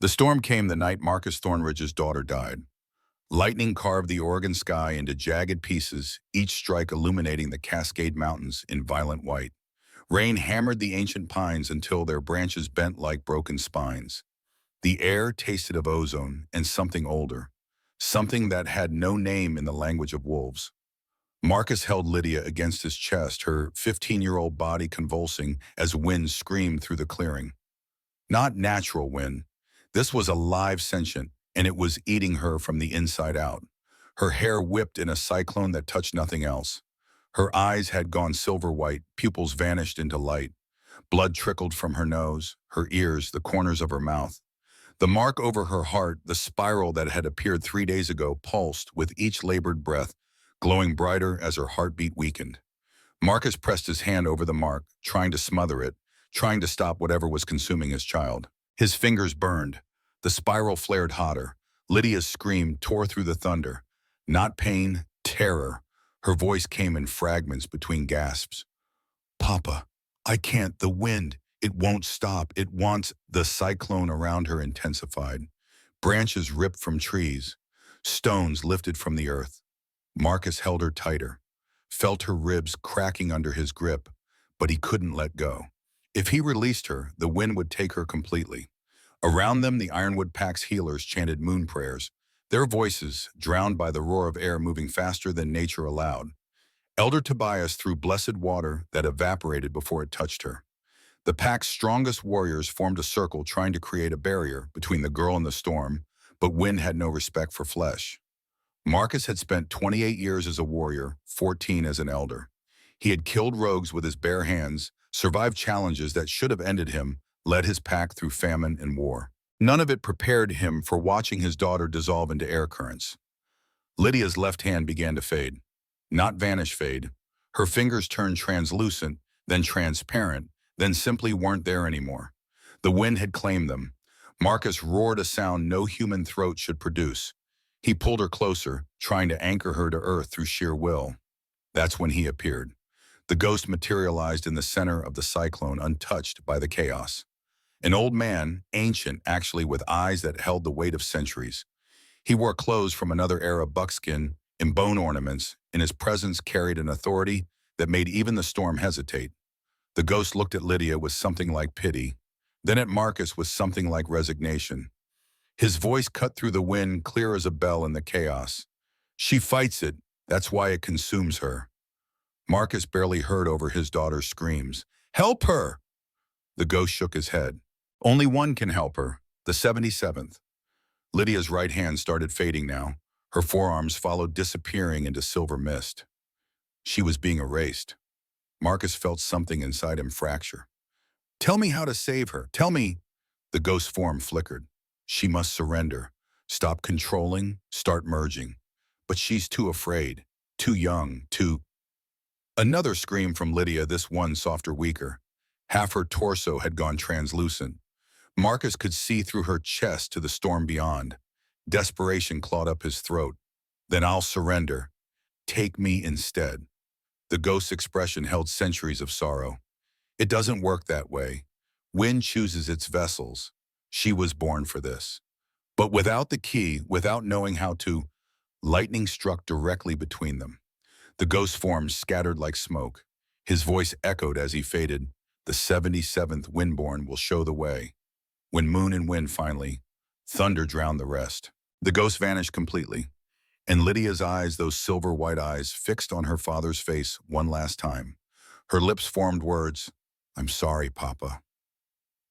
The storm came the night Marcus Thornridge's daughter died. Lightning carved the Oregon sky into jagged pieces, each strike illuminating the Cascade Mountains in violent white. Rain hammered the ancient pines until their branches bent like broken spines. The air tasted of ozone and something older, something that had no name in the language of wolves. Marcus held Lydia against his chest, her 15-year-old body convulsing as wind screamed through the clearing. Not natural wind. This was a live sentient, and it was eating her from the inside out. Her hair whipped in a cyclone that touched nothing else. Her eyes had gone silver white, pupils vanished into light. Blood trickled from her nose, her ears, the corners of her mouth. The mark over her heart, the spiral that had appeared 3 days ago, pulsed with each labored breath, glowing brighter as her heartbeat weakened. Marcus pressed his hand over the mark, trying to smother it, trying to stop whatever was consuming his child. His fingers burned. The spiral flared hotter. Lydia's scream tore through the thunder. Not pain, terror. Her voice came in fragments between gasps. "Papa, I can't. The wind. It won't stop. It wants." The cyclone around her intensified. Branches ripped from trees. Stones lifted from the earth. Marcus held her tighter, felt her ribs cracking under his grip, but he couldn't let go. If he released her, the wind would take her completely. Around them, the Ironwood Pack's healers chanted moon prayers, their voices drowned by the roar of air moving faster than nature allowed. Elder Tobias threw blessed water that evaporated before it touched her. The pack's strongest warriors formed a circle trying to create a barrier between the girl and the storm, but wind had no respect for flesh. Marcus had spent 28 years as a warrior, 14 as an elder. He had killed rogues with his bare hands, survived challenges that should have ended him, led his pack through famine and war. None of it prepared him for watching his daughter dissolve into air currents. Lydia's left hand began to fade. Not vanish fade. Her fingers turned translucent, then transparent, then simply weren't there anymore. The wind had claimed them. Marcus roared a sound no human throat should produce. He pulled her closer, trying to anchor her to earth through sheer will. That's when he appeared. The ghost materialized in the center of the cyclone, untouched by the chaos. An old man, ancient actually, with eyes that held the weight of centuries. He wore clothes from another era, buckskin and bone ornaments, and his presence carried an authority that made even the storm hesitate. The ghost looked at Lydia with something like pity, then at Marcus with something like resignation. His voice cut through the wind, clear as a bell in the chaos. "She fights it. That's why it consumes her." Marcus barely heard over his daughter's screams. "Help her!" The ghost shook his head. "Only one can help her, the 77th. Lydia's right hand started fading now. Her forearms followed, disappearing into silver mist. She was being erased. Marcus felt something inside him fracture. "Tell me how to save her. Tell me." The ghost form flickered. She must surrender, stop controlling, start merging. But she's too afraid, too young, too... Another scream from Lydia, this one softer, weaker. Half her torso had gone translucent. Marcus could see through her chest to the storm beyond. Desperation clawed up his throat. "Then I'll surrender. Take me instead." The ghost's expression held centuries of sorrow. "It doesn't work that way. Wind chooses its vessels. She was born for this." But without the key, without knowing how to, lightning struck directly between them. The ghost form scattered like smoke. His voice echoed as he faded. "The 77th Windborn will show the way." When moon and wind finally, thunder drowned the rest. The ghost vanished completely, and Lydia's eyes, those silver white eyes, fixed on her father's face one last time. Her lips formed words, "I'm sorry, Papa."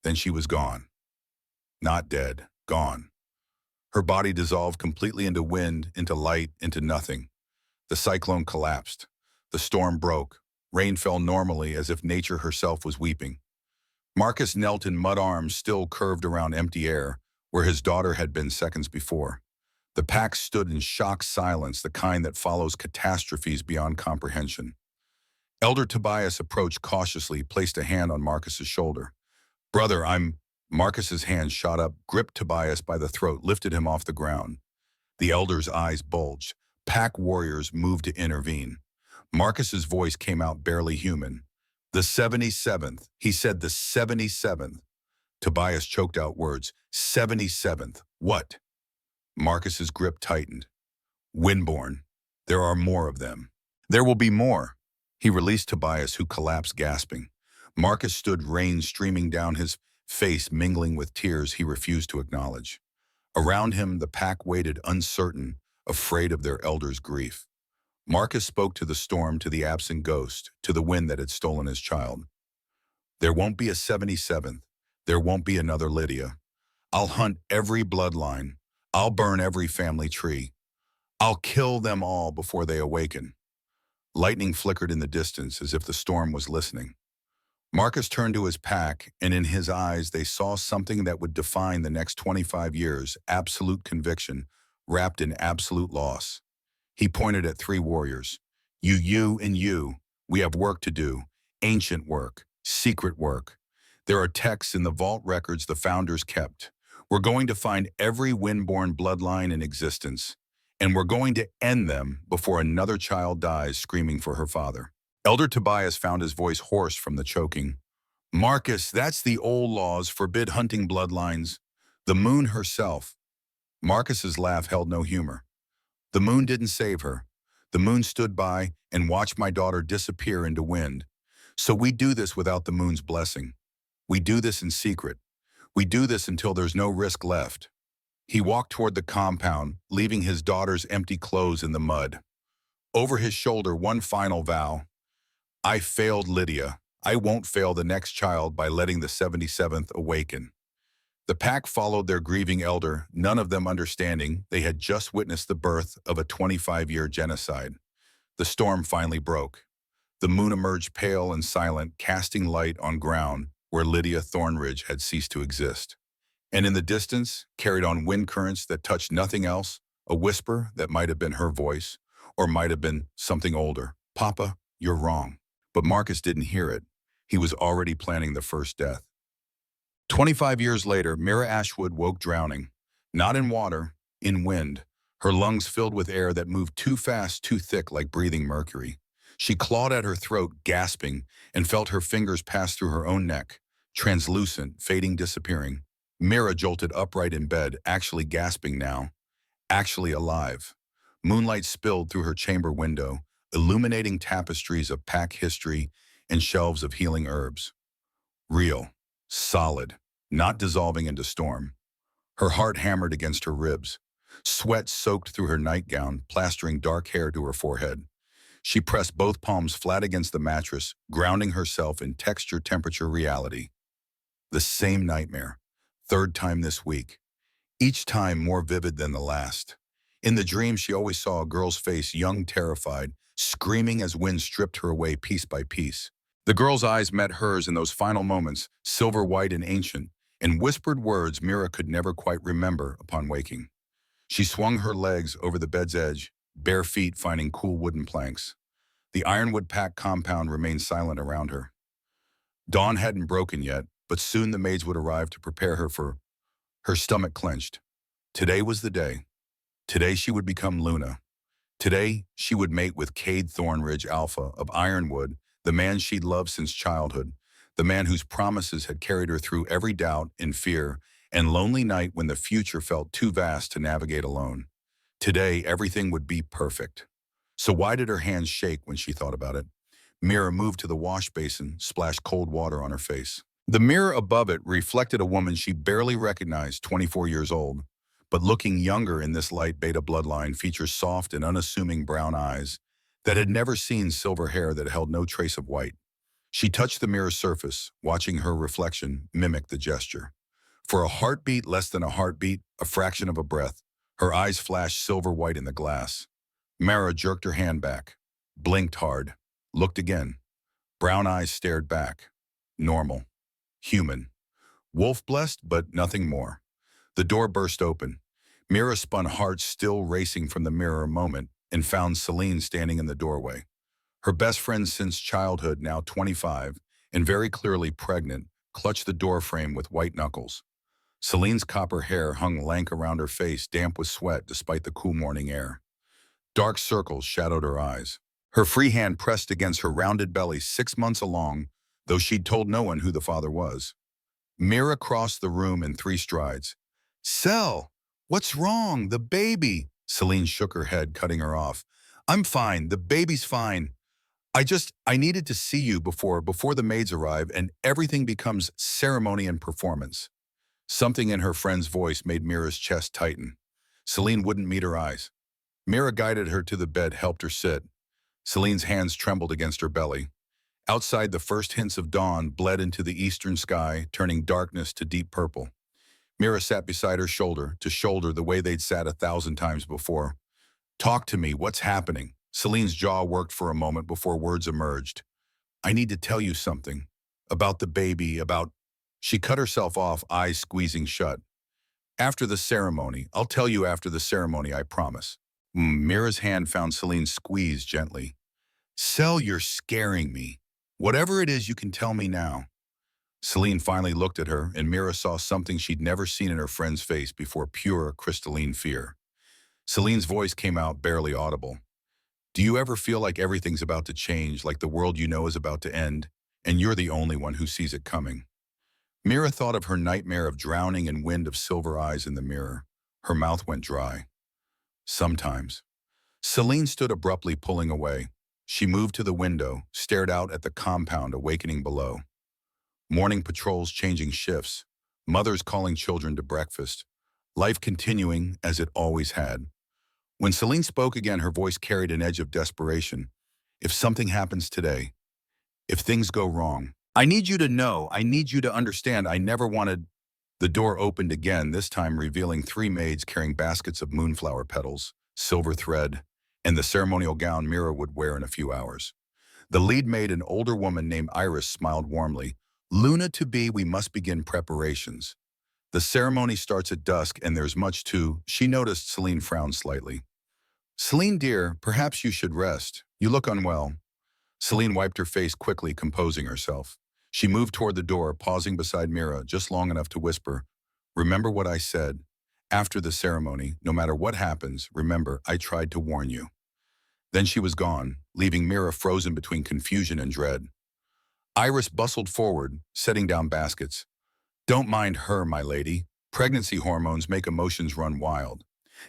Then she was gone. Not dead, gone. Her body dissolved completely into wind, into light, into nothing. The cyclone collapsed. The storm broke. Rain fell normally, as if nature herself was weeping. Marcus knelt in mud, arms still curved around empty air, where his daughter had been seconds before. The pack stood in shocked silence, the kind that follows catastrophes beyond comprehension. Elder Tobias approached cautiously, placed a hand on Marcus's shoulder. "Brother, I'm..." Marcus's hand shot up, gripped Tobias by the throat, lifted him off the ground. The elder's eyes bulged. Pack warriors moved to intervene. Marcus's voice came out barely human. "The 77th," he said, "the 77th." Tobias choked out words. 77th. What? Marcus's grip tightened. Windborn. There are more of them. There will be more. He released Tobias, who collapsed gasping. Marcus stood, rain streaming down his face, mingling with tears he refused to acknowledge. Around him, the pack waited, uncertain, afraid of their elder's grief. Marcus spoke to the storm, to the absent ghost, to the wind that had stolen his child. There won't be a 77th. There won't be another Lydia. I'll hunt every bloodline. I'll burn every family tree. I'll kill them all before they awaken. Lightning flickered in the distance as if the storm was listening. Marcus turned to his pack, and in his eyes they saw something that would define the next 25 years, absolute conviction, wrapped in absolute loss. He pointed at three warriors. You, and you. We have work to do. Ancient work. Secret work. There are texts in the vault records the founders kept. We're going to find every Windborn bloodline in existence, and we're going to end them before another child dies screaming for her father. Elder Tobias found his voice hoarse from the choking. Marcus, that's the old laws forbid hunting bloodlines. The moon herself. Marcus's laugh held no humor. The moon didn't save her. The moon stood by and watched my daughter disappear into wind. So we do this without the moon's blessing. We do this in secret. We do this until there's no risk left. He walked toward the compound, leaving his daughter's empty clothes in the mud. Over his shoulder, one final vow. I failed Lydia. I won't fail the next child by letting the 77th awaken. The pack followed their grieving elder, none of them understanding they had just witnessed the birth of a 25-year genocide. The storm finally broke. The moon emerged pale and silent, casting light on ground where Lydia Thornridge had ceased to exist. And in the distance, carried on wind currents that touched nothing else, a whisper that might have been her voice, or might have been something older. Papa, you're wrong. But Marcus didn't hear it. He was already planning the first death. 25 years later, Mira Ashwood woke drowning. Not in water, in wind. Her lungs filled with air that moved too fast, too thick, like breathing mercury. She clawed at her throat, gasping, and felt her fingers pass through her own neck, translucent, fading, disappearing. Mira jolted upright in bed, actually gasping now, actually alive. Moonlight spilled through her chamber window, illuminating tapestries of pack history and shelves of healing herbs. Real, solid, not dissolving into storm. Her heart hammered against her ribs. Sweat soaked through her nightgown, plastering dark hair to her forehead. She pressed both palms flat against the mattress, grounding herself in texture-temperature reality. The same nightmare, third time this week, each time more vivid than the last. In the dream, she always saw a girl's face, young, terrified, screaming as wind stripped her away piece by piece. The girl's eyes met hers in those final moments, silver white and ancient, in whispered words Mira could never quite remember upon waking. She swung her legs over the bed's edge, bare feet finding cool wooden planks. The ironwood pack compound remained silent around her. Dawn hadn't broken yet, but soon the maids would arrive to prepare her for... Her stomach clenched. Today was the day. Today she would become Luna. Today she would mate with Cade Thornridge Alpha of Ironwood, the man she'd loved since childhood, the man whose promises had carried her through every doubt and fear and lonely night when the future felt too vast to navigate alone. Today, everything would be perfect. So why did her hands shake when she thought about it? Mira moved to the wash basin, splashed cold water on her face. The mirror above it reflected a woman she barely recognized, 24 years old. But looking younger in this light beta bloodline features soft and unassuming brown eyes that had never seen silver hair that held no trace of white. She touched the mirror's surface, watching her reflection mimic the gesture. For a heartbeat less than a heartbeat, a fraction of a breath, her eyes flashed silver white in the glass. Mara jerked her hand back, blinked hard, looked again. Brown eyes stared back. Normal. Human. Wolf-blessed, but nothing more. The door burst open. Mira spun, heart still racing from the mirror a moment, and found Celine standing in the doorway. Her best friend since childhood, now 25, and very clearly pregnant, clutched the doorframe with white knuckles. Celine's copper hair hung lank around her face, damp with sweat despite the cool morning air. Dark circles shadowed her eyes. Her free hand pressed against her rounded belly, 6 months along, though she'd told no one who the father was. Mira crossed the room in 3 strides. Cell, what's wrong? The baby. Celine shook her head, cutting her off. I'm fine. The baby's fine. I needed to see you before the maids arrive and everything becomes ceremony and performance. Something in her friend's voice made Mira's chest tighten. Celine wouldn't meet her eyes. Mira guided her to the bed, helped her sit. Celine's hands trembled against her belly. Outside, the first hints of dawn bled into the eastern sky, turning darkness to deep purple. Mira sat beside her shoulder to shoulder the way they'd sat 1,000 times before. Talk to me, what's happening? Celine's jaw worked for a moment before words emerged. I need to tell you something. About the baby, about... She cut herself off, eyes squeezing shut. After the ceremony. I'll tell you after the ceremony, I promise. Mira's hand found Celine's squeeze gently. Cel, you're scaring me. Whatever it is, you can tell me now. Celine finally looked at her, and Mira saw something she'd never seen in her friend's face before, pure, crystalline fear. Celine's voice came out barely audible. Do you ever feel like everything's about to change, like the world you know is about to end, and you're the only one who sees it coming? Mira thought of her nightmare of drowning in wind of silver eyes in the mirror. Her mouth went dry. Sometimes. Celine stood abruptly, pulling away. She moved to the window, stared out at the compound awakening below. Morning patrols changing shifts, mothers calling children to breakfast, life continuing as it always had. When Celine spoke again, her voice carried an edge of desperation. If something happens today, if things go wrong, I need you to know, I need you to understand, I never wanted... The door opened again, this time revealing 3 maids carrying baskets of moonflower petals, silver thread, and the ceremonial gown Mira would wear in a few hours. The lead maid, an older woman named Iris, smiled warmly. Luna to be, we must begin preparations. The ceremony starts at dusk and there's much to... She noticed Celine frowned slightly. Celine, dear, perhaps you should rest. You look unwell. Celine wiped her face quickly, composing herself. She moved toward the door, pausing beside Mira just long enough to whisper, remember what I said. After the ceremony, no matter what happens, remember, I tried to warn you. Then she was gone, leaving Mira frozen between confusion and dread. Iris bustled forward, setting down baskets. Don't mind her, my lady. Pregnancy hormones make emotions run wild.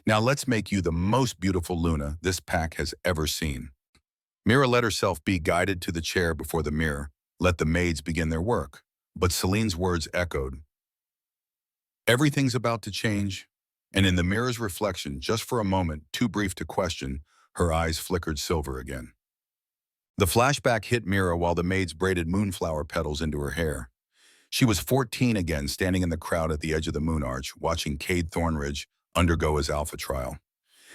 Now let's make you the most beautiful Luna this pack has ever seen. Mira let herself be guided to the chair before the mirror, let the maids begin their work. But Celine's words echoed. Everything's about to change. And in the mirror's reflection, just for a moment, too brief to question, her eyes flickered silver again. The flashback hit Mira while the maids braided moonflower petals into her hair. She was 14 again, standing in the crowd at the edge of the moon arch, watching Cade Thornridge undergo his alpha trial.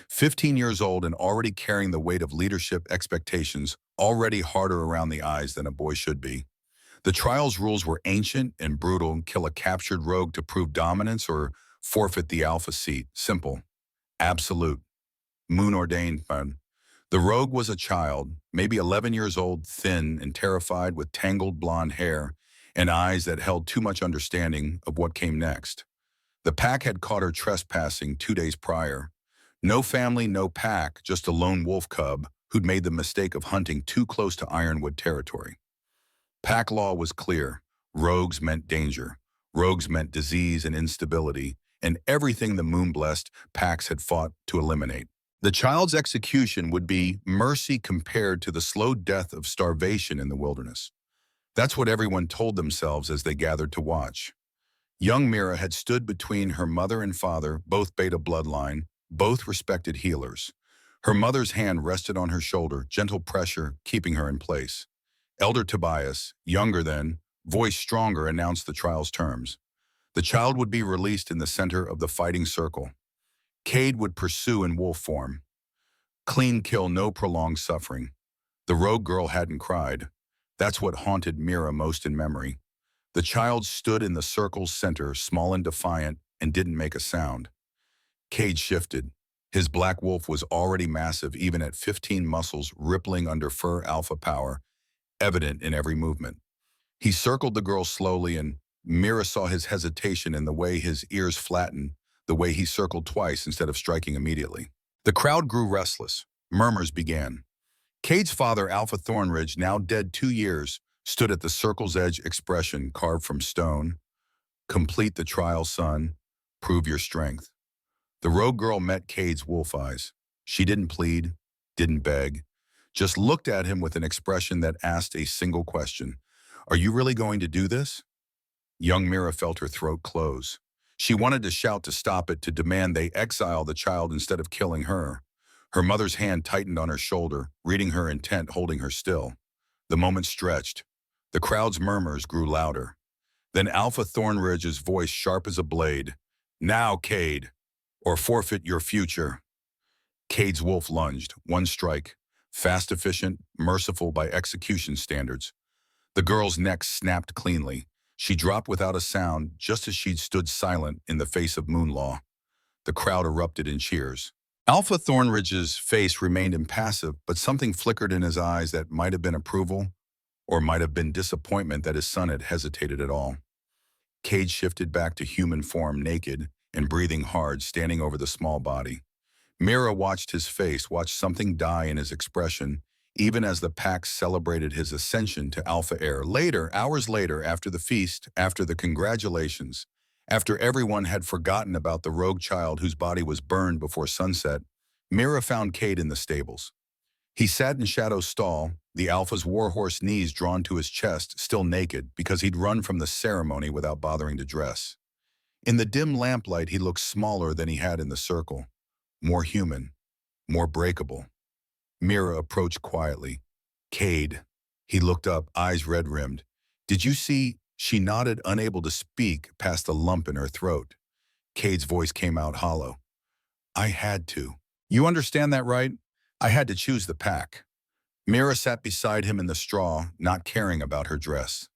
15 years old and already carrying the weight of leadership expectations, already harder around the eyes than a boy should be. The trial's rules were ancient and brutal: kill a captured rogue to prove dominance or forfeit the alpha seat. Simple. Absolute. Moon-ordained fun. The rogue was a child, maybe 11 years old, thin and terrified, with tangled blonde hair and eyes that held too much understanding of what came next. The pack had caught her trespassing 2 days prior. No family, no pack, just a lone wolf cub who'd made the mistake of hunting too close to Ironwood territory. Pack law was clear. Rogues meant danger. Rogues meant disease and instability, and everything the moon-blessed packs had fought to eliminate. The child's execution would be mercy compared to the slow death of starvation in the wilderness. That's what everyone told themselves as they gathered to watch. Young Mira had stood between her mother and father, both Beta bloodline, both respected healers. Her mother's hand rested on her shoulder, gentle pressure keeping her in place. Elder Tobias, younger then, voice stronger, announced the trial's terms. The child would be released in the center of the fighting circle. Cade would pursue in wolf form. Clean kill, no prolonged suffering. The rogue girl hadn't cried. That's what haunted Mira most in memory. The child stood in the circle's center, small and defiant, and didn't make a sound. Cade shifted. His black wolf was already massive, even at 15, muscles rippling under fur, alpha power, evident in every movement. He circled the girl slowly, and Mira saw his hesitation in the way his ears flattened, the way he circled twice instead of striking immediately. The crowd grew restless. Murmurs began. Cade's father, Alpha Thornridge, now dead 2 years, stood at the circle's edge, expression carved from stone. Complete the trial, son. Prove your strength. The rogue girl met Cade's wolf eyes. She didn't plead, didn't beg, just looked at him with an expression that asked a single question. Are you really going to do this? Young Mira felt her throat close. She wanted to shout to stop it, to demand they exile the child instead of killing her. Her mother's hand tightened on her shoulder, reading her intent, holding her still. The moment stretched. The crowd's murmurs grew louder. Then Alpha Thornridge's voice, sharp as a blade. Now, Cade, or forfeit your future. Cade's wolf lunged, one strike, fast, efficient, merciful by execution standards. The girl's neck snapped cleanly. She dropped without a sound, just as she'd stood silent in the face of moon law. The crowd erupted in cheers. Alpha Thornridge's face remained impassive, but something flickered in his eyes that might have been approval, or might have been disappointment that his son had hesitated at all. Cade shifted back to human form, naked and breathing hard, standing over the small body. Mira watched his face, watched something die in his expression, even as the pack celebrated his ascension to Alpha Air. Later, hours later, after the feast, after the congratulations, after everyone had forgotten about the rogue child whose body was burned before sunset, Mira found Cade in the stables. He sat in Shadow's stall, the Alpha's warhorse, knees drawn to his chest, still naked because he'd run from the ceremony without bothering to dress. In the dim lamplight, he looked smaller than he had in the circle, more human, more breakable. Mira approached quietly. Cade. He looked up, eyes red-rimmed. Did you see? She nodded, unable to speak past the lump in her throat. Cade's voice came out hollow. I had to. You understand that, right? I had to choose the pack. Mira sat beside him in the straw, not caring about her dress.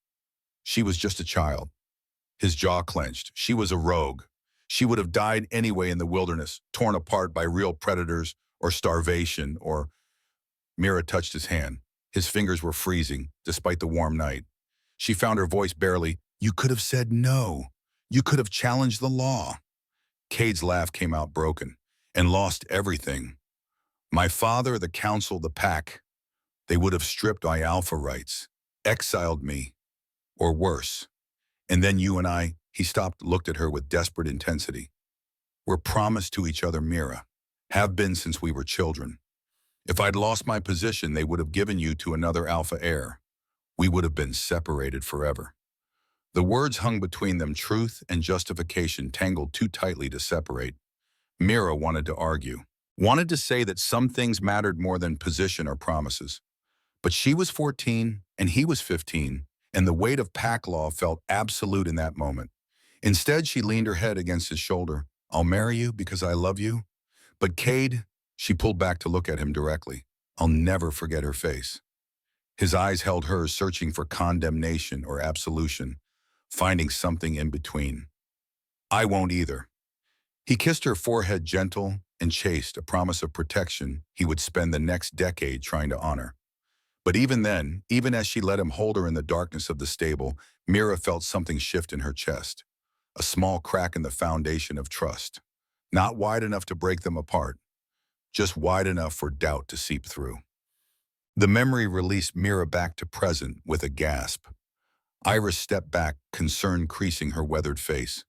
She was just a child. His jaw clenched. She was a rogue. She would have died anyway in the wilderness, torn apart by real predators or starvation or... Mira touched his hand. His fingers were freezing, despite the warm night. She found her voice barely. You could have said no. You could have challenged the law. Cade's laugh came out broken and lost everything. My father, the council, the pack, they would have stripped my alpha rights, exiled me, or worse. And then you and I, he stopped, looked at her with desperate intensity. We're promised to each other, Mira. Have been since we were children. If I'd lost my position, they would have given you to another alpha heir. We would have been separated forever. The words hung between them, truth and justification tangled too tightly to separate. Mira wanted to argue, wanted to say that some things mattered more than position or promises. But she was 14 and he was 15, and the weight of pack law felt absolute in that moment. Instead, she leaned her head against his shoulder. I'll marry you because I love you. But Cade, she pulled back to look at him directly. I'll never forget her face. His eyes held hers, searching for condemnation or absolution, finding something in between. I won't either. He kissed her forehead, gentle and chaste, a promise of protection he would spend the next decade trying to honor. But even then, even as she let him hold her in the darkness of the stable, Mira felt something shift in her chest. A small crack in the foundation of trust. Not wide enough to break them apart, just wide enough for doubt to seep through. The memory released Mira back to present with a gasp. Iris stepped back, concern creasing her weathered face.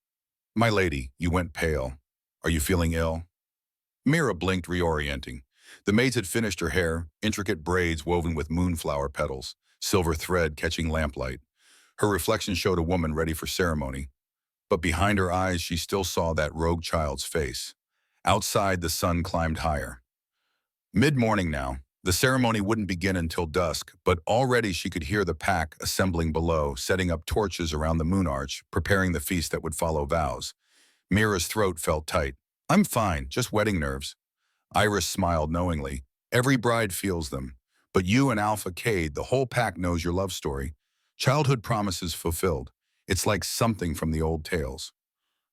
My lady, you went pale. Are you feeling ill? Mira blinked, reorienting. The maids had finished her hair, intricate braids woven with moonflower petals, silver thread catching lamplight. Her reflection showed a woman ready for ceremony. But behind her eyes, she still saw that rogue child's face. Outside, the sun climbed higher. Mid-morning now. The ceremony wouldn't begin until dusk, but already she could hear the pack assembling below, setting up torches around the moon arch, preparing the feast that would follow vows. Mira's throat felt tight. I'm fine, just wedding nerves. Iris smiled knowingly. Every bride feels them. But you and Alpha Cade, the whole pack knows your love story. Childhood promises fulfilled. It's like something from the old tales.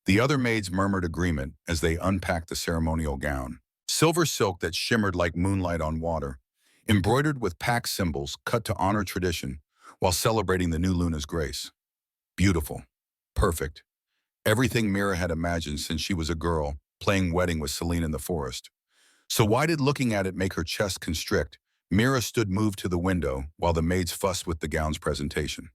The other maids murmured agreement as they unpacked the ceremonial gown. Silver silk that shimmered like moonlight on water, embroidered with pack symbols cut to honor tradition while celebrating the new Luna's grace. Beautiful. Perfect. Everything Mira had imagined since she was a girl, playing wedding with Celine in the forest. So why did looking at it make her chest constrict? Mira stood moved to the window while the maids fussed with the gown's presentation.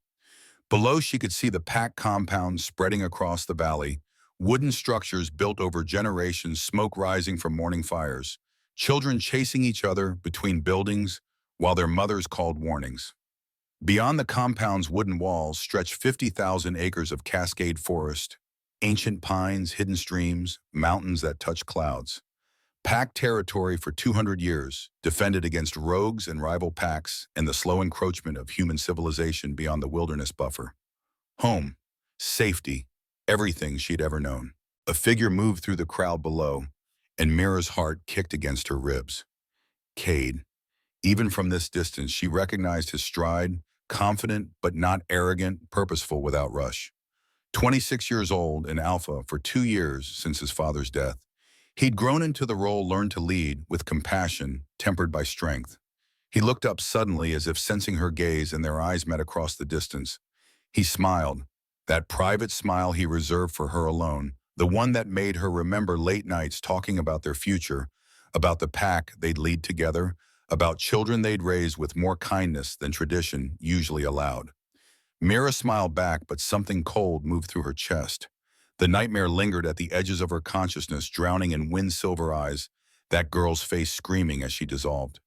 Below, she could see the packed compound spreading across the valley, wooden structures built over generations, smoke rising from morning fires, children chasing each other between buildings while their mothers called warnings. Beyond the compound's wooden walls stretched 50,000 acres of cascade forest, ancient pines, hidden streams, mountains that touch clouds. Pack territory for 200 years, defended against rogues and rival packs and the slow encroachment of human civilization beyond the wilderness buffer. Home, safety, everything she'd ever known. A figure moved through the crowd below, and Mira's heart kicked against her ribs. Cade. Even from this distance, she recognized his stride, confident but not arrogant, purposeful without rush. 26 years old and Alpha for 2 years since his father's death. He'd grown into the role, learned to lead with compassion, tempered by strength. He looked up suddenly as if sensing her gaze, and their eyes met across the distance. He smiled, that private smile he reserved for her alone, the one that made her remember late nights talking about their future, about the pack they'd lead together, about children they'd raise with more kindness than tradition usually allowed. Mira smiled back, but something cold moved through her chest. The nightmare lingered at the edges of her consciousness, drowning in wind-silver eyes, that girl's face screaming as she dissolved.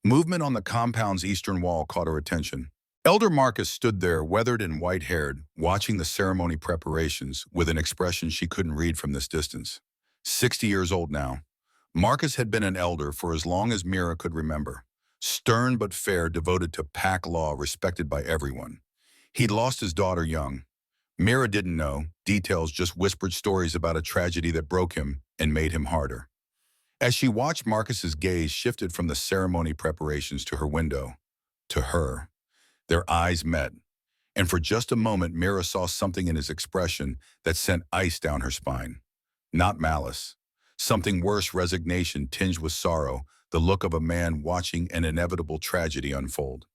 Movement on the compound's eastern wall caught her attention. Elder Marcus stood there, weathered and white-haired, watching the ceremony preparations with an expression she couldn't read from this distance. 60 years old now. Marcus had been an elder for as long as Mira could remember. Stern but fair, devoted to pack law, respected by everyone. He'd lost his daughter young. Mira didn't know, details just whispered stories about a tragedy that broke him and made him harder. As she watched, Marcus's gaze shifted from the ceremony preparations to her window, to her. Their eyes met, and for just a moment Mira saw something in his expression that sent ice down her spine. Not malice. Something worse, resignation tinged with sorrow, the look of a man watching an inevitable tragedy unfold.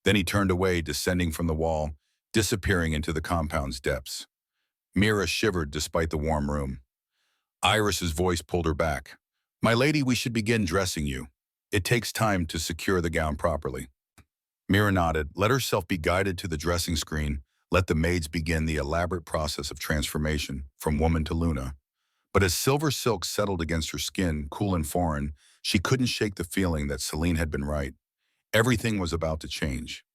Then he turned away, descending from the wall, disappearing into the compound's depths. Mira shivered despite the warm room. Iris's voice pulled her back. "My lady, we should begin dressing you. It takes time to secure the gown properly." Mira nodded, let herself be guided to the dressing screen, let the maids begin the elaborate process of transformation from woman to Luna. But as silver silk settled against her skin, cool and foreign, she couldn't shake the feeling that Celine had been right. Everything was about to change,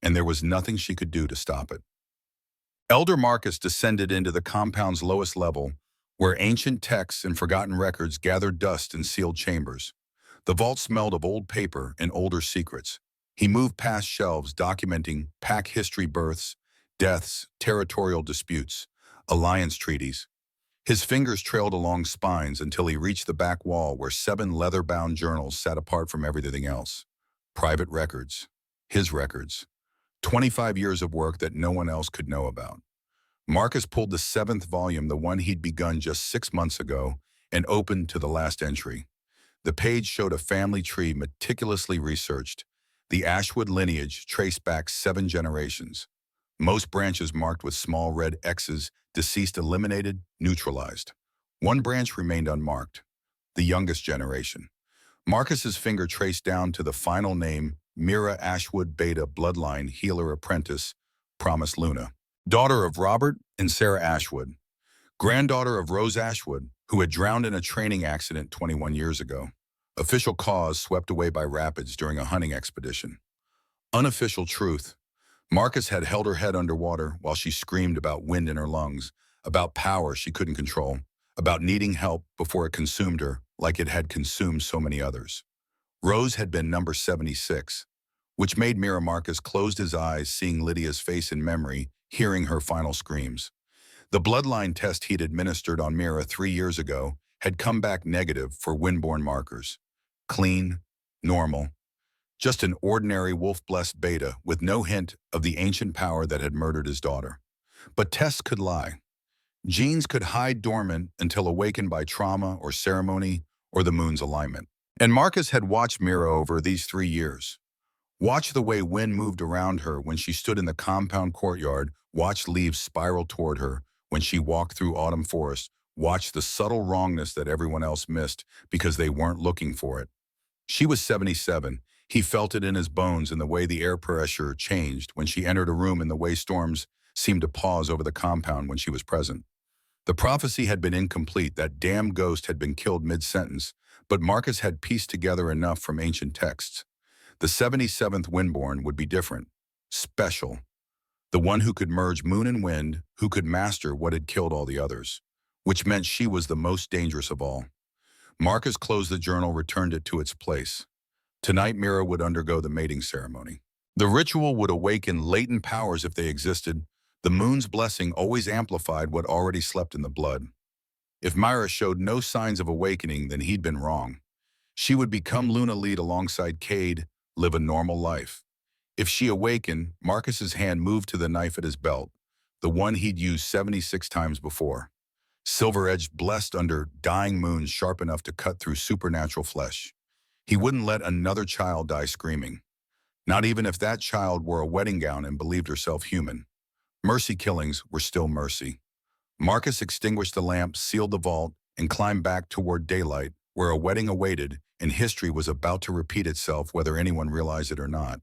and there was nothing she could do to stop it. Elder Marcus descended into the compound's lowest level, where ancient texts and forgotten records gathered dust in sealed chambers. The vault smelled of old paper and older secrets. He moved past shelves documenting pack history, births, deaths, territorial disputes, alliance treaties. His fingers trailed along spines until he reached the back wall where 7 leather-bound journals sat apart from everything else. Private records. His records. 25 years of work that no one else could know about. Marcus pulled the 7th volume, the one he'd begun just 6 months ago, and opened to the last entry. The page showed a family tree meticulously researched. The Ashwood lineage traced back 7 generations. Most branches marked with small red X's, deceased eliminated, neutralized. One branch remained unmarked, the youngest generation. Marcus's finger traced down to the final name, Mira Ashwood Beta, bloodline, healer apprentice, promised Luna. Daughter of Robert and Sarah Ashwood. Granddaughter of Rose Ashwood, who had drowned in a training accident 21 years ago. Official cause, swept away by rapids during a hunting expedition. Unofficial truth. Marcus had held her head underwater while she screamed about wind in her lungs, about power she couldn't control, about needing help before it consumed her like it had consumed so many others. Rose had been number 76, which made Mira. Marcus closed his eyes, seeing Lydia's face in memory, hearing her final screams. The bloodline test he'd administered on Mira 3 years ago had come back negative for windborne markers. Clean, normal. Just an ordinary wolf-blessed beta with no hint of the ancient power that had murdered his daughter. But tests could lie. Genes could hide dormant until awakened by trauma or ceremony or the moon's alignment. And Marcus had watched Mira over these 3 years. Watched the way wind moved around her when she stood in the compound courtyard, watched leaves spiral toward her when she walked through autumn forest, watched the subtle wrongness that everyone else missed because they weren't looking for it. She was 77. He felt it in his bones in the way the air pressure changed when she entered a room and the way storms seemed to pause over the compound when she was present. The prophecy had been incomplete, that damn ghost had been killed mid-sentence, but Marcus had pieced together enough from ancient texts. The 77th Windborn would be different. Special. The one who could merge moon and wind, who could master what had killed all the others. Which meant she was the most dangerous of all. Marcus closed the journal, returned it to its place. Tonight Mira would undergo the mating ceremony. The ritual would awaken latent powers if they existed. The moon's blessing always amplified what already slept in the blood. If Myra showed no signs of awakening, then he'd been wrong. She would become Luna Lead alongside Cade, live a normal life. If she awakened, Marcus's hand moved to the knife at his belt, the one he'd used 76 times before. Silver-edged, blessed under dying moons sharp enough to cut through supernatural flesh. He wouldn't let another child die screaming. Not even if that child wore a wedding gown and believed herself human. Mercy killings were still mercy. Marcus extinguished the lamp, sealed the vault, and climbed back toward daylight, where a wedding awaited, and history was about to repeat itself whether anyone realized it or not.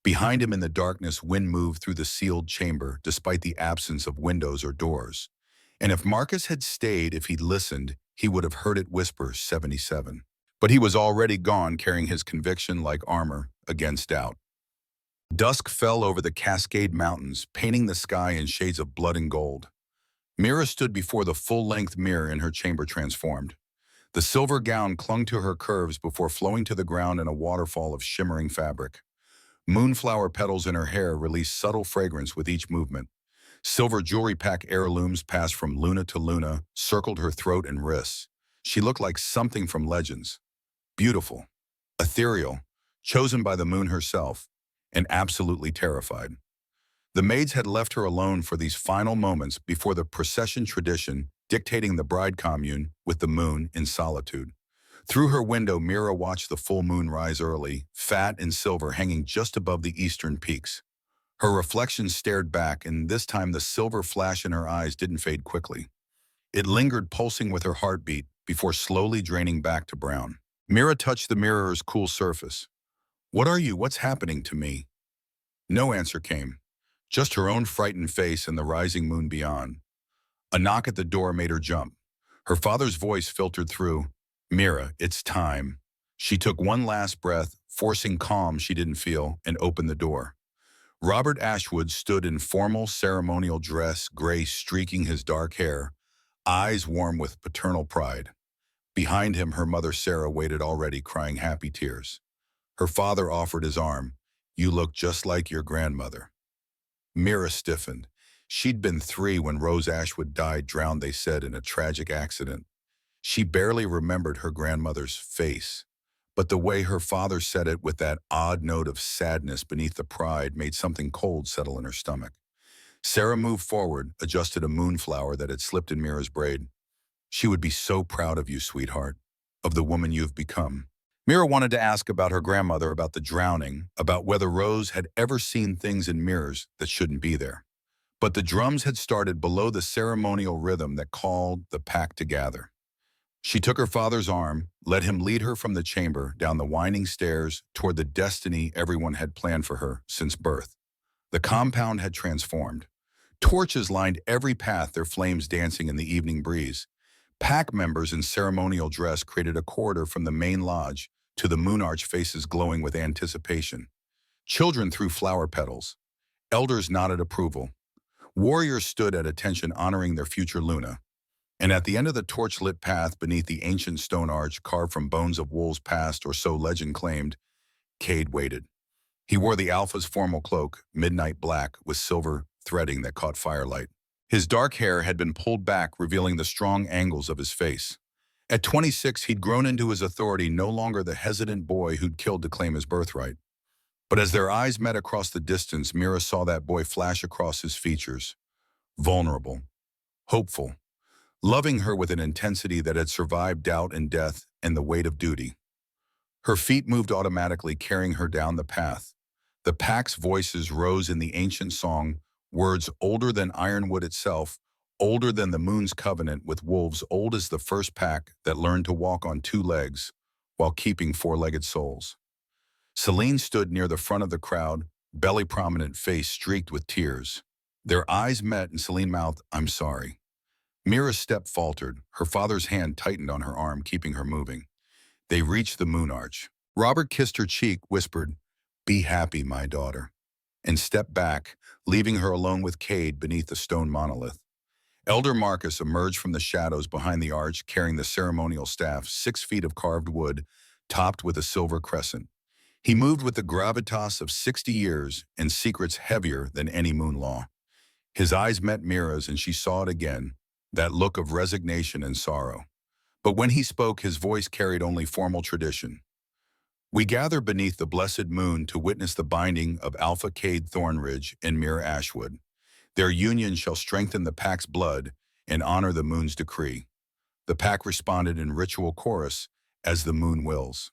Behind him in the darkness, wind moved through the sealed chamber despite the absence of windows or doors. And if Marcus had stayed, if he'd listened, he would have heard it whisper 77. But he was already gone, carrying his conviction like armor against doubt. Dusk fell over the Cascade Mountains, painting the sky in shades of blood and gold. Mira stood before the full-length mirror in her chamber transformed. The silver gown clung to her curves before flowing to the ground in a waterfall of shimmering fabric. Moonflower petals in her hair released subtle fragrance with each movement. Silver jewelry pack heirlooms passed from Luna to Luna, circled her throat and wrists. She looked like something from legends. Beautiful, ethereal, chosen by the moon herself, and absolutely terrified. The maids had left her alone for these final moments before the procession tradition, dictating the bride commune with the moon in solitude. Through her window, Mira watched the full moon rise early, fat and silver hanging just above the eastern peaks. Her reflection stared back, and this time the silver flash in her eyes didn't fade quickly. It lingered, pulsing with her heartbeat before slowly draining back to brown. Mira touched the mirror's cool surface. "What are you? What's happening to me?" No answer came, just her own frightened face and the rising moon beyond. A knock at the door made her jump. Her father's voice filtered through. "Mira, it's time." She took one last breath, forcing calm she didn't feel, and opened the door. Robert Ashwood stood in formal ceremonial dress, gray streaking his dark hair, eyes warm with paternal pride. Behind him, her mother Sarah waited already, crying happy tears. Her father offered his arm. "You look just like your grandmother." Mira stiffened. She'd been 3 when Rose Ashwood died, drowned, they said, in a tragic accident. She barely remembered her grandmother's face, but the way her father said it with that odd note of sadness beneath the pride made something cold settle in her stomach. Sarah moved forward, adjusted a moonflower that had slipped in Mira's braid. "She would be so proud of you, sweetheart, of the woman you've become." Mira wanted to ask about her grandmother, about the drowning, about whether Rose had ever seen things in mirrors that shouldn't be there. But the drums had started below the ceremonial rhythm that called the pack to gather. She took her father's arm, let him lead her from the chamber down the winding stairs toward the destiny everyone had planned for her since birth. The compound had transformed. Torches lined every path, their flames dancing in the evening breeze. Pack members in ceremonial dress created a corridor from the main lodge to the moon arch, faces glowing with anticipation. Children threw flower petals. Elders nodded approval. Warriors stood at attention, honoring their future Luna. And at the end of the torch-lit path, beneath the ancient stone arch carved from bones of wolves past, or so legend claimed, Cade waited. He wore the Alpha's formal cloak, midnight black, with silver threading that caught firelight. His dark hair had been pulled back, revealing the strong angles of his face. At 26, he'd grown into his authority, no longer the hesitant boy who'd killed to claim his birthright. But as their eyes met across the distance, Mira saw that boy flash across his features. Vulnerable, hopeful, loving her with an intensity that had survived doubt and death and the weight of duty. Her feet moved automatically, carrying her down the path. The pack's voices rose in the ancient song, words older than ironwood itself, older than the moon's covenant with wolves, old as the first pack that learned to walk on 2 legs while keeping 4-legged souls. Celine stood near the front of the crowd, belly prominent, face streaked with tears. Their eyes met and Celine mouthed, "I'm sorry." Mira's step faltered. Her father's hand tightened on her arm, keeping her moving. They reached the moon arch. Robert kissed her cheek, whispered, "Be happy, my daughter," and stepped back, leaving her alone with Cade beneath the stone monolith. Elder Marcus emerged from the shadows behind the arch, carrying the ceremonial staff, 6 feet of carved wood, topped with a silver crescent. He moved with the gravitas of 60 years and secrets heavier than any moon law. His eyes met Mira's and she saw it again, that look of resignation and sorrow. But when he spoke, his voice carried only formal tradition. "We gather beneath the blessed moon to witness the binding of Alpha Cade Thornridge and Mira Ashwood. Their union shall strengthen the pack's blood and honor the moon's decree." The pack responded in ritual chorus, "As the moon wills."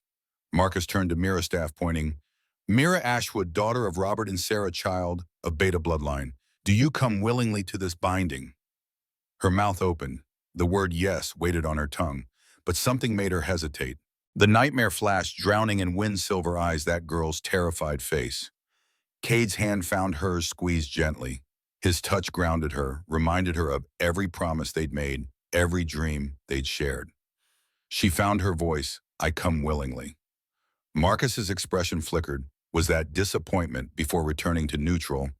Marcus turned to Mira, staff pointing, "Mira Ashwood, daughter of Robert and Sarah Child of Beta bloodline, do you come willingly to this binding?" Her mouth opened. The word yes waited on her tongue, but something made her hesitate. The nightmare flashed, drowning in wind-silver eyes that girl's terrified face. Cade's hand found hers, squeezed gently. His touch grounded her, reminded her of every promise they'd made, every dream they'd shared. She found her voice, "I come willingly." Marcus's expression flickered. Was that disappointment before returning to neutral?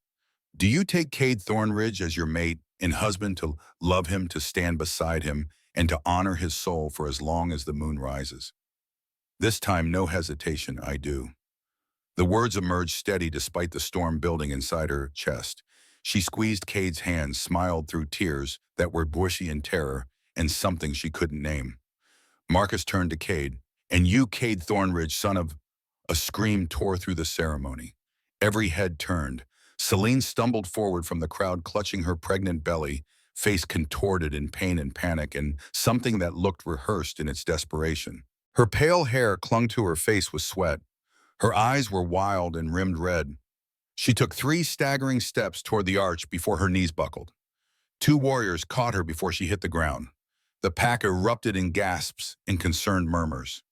"Do you take Cade Thornridge as your mate and husband, to love him, to stand beside him, and to honor his soul for as long as the moon rises?" This time, no hesitation, "I do." The words emerged steady despite the storm building inside her chest. She squeezed Cade's hand, smiled through tears that were bushy in terror and something she couldn't name. Marcus turned to Cade. "And you, Cade Thornridge, son of—" A scream tore through the ceremony. Every head turned. Celine stumbled forward from the crowd, clutching her pregnant belly, face contorted in pain and panic, and something that looked rehearsed in its desperation. Her pale hair clung to her face with sweat. Her eyes were wild and rimmed red. She took 3 staggering steps toward the arch before her knees buckled. 2 warriors caught her before she hit the ground. The pack erupted in gasps and concerned murmurs.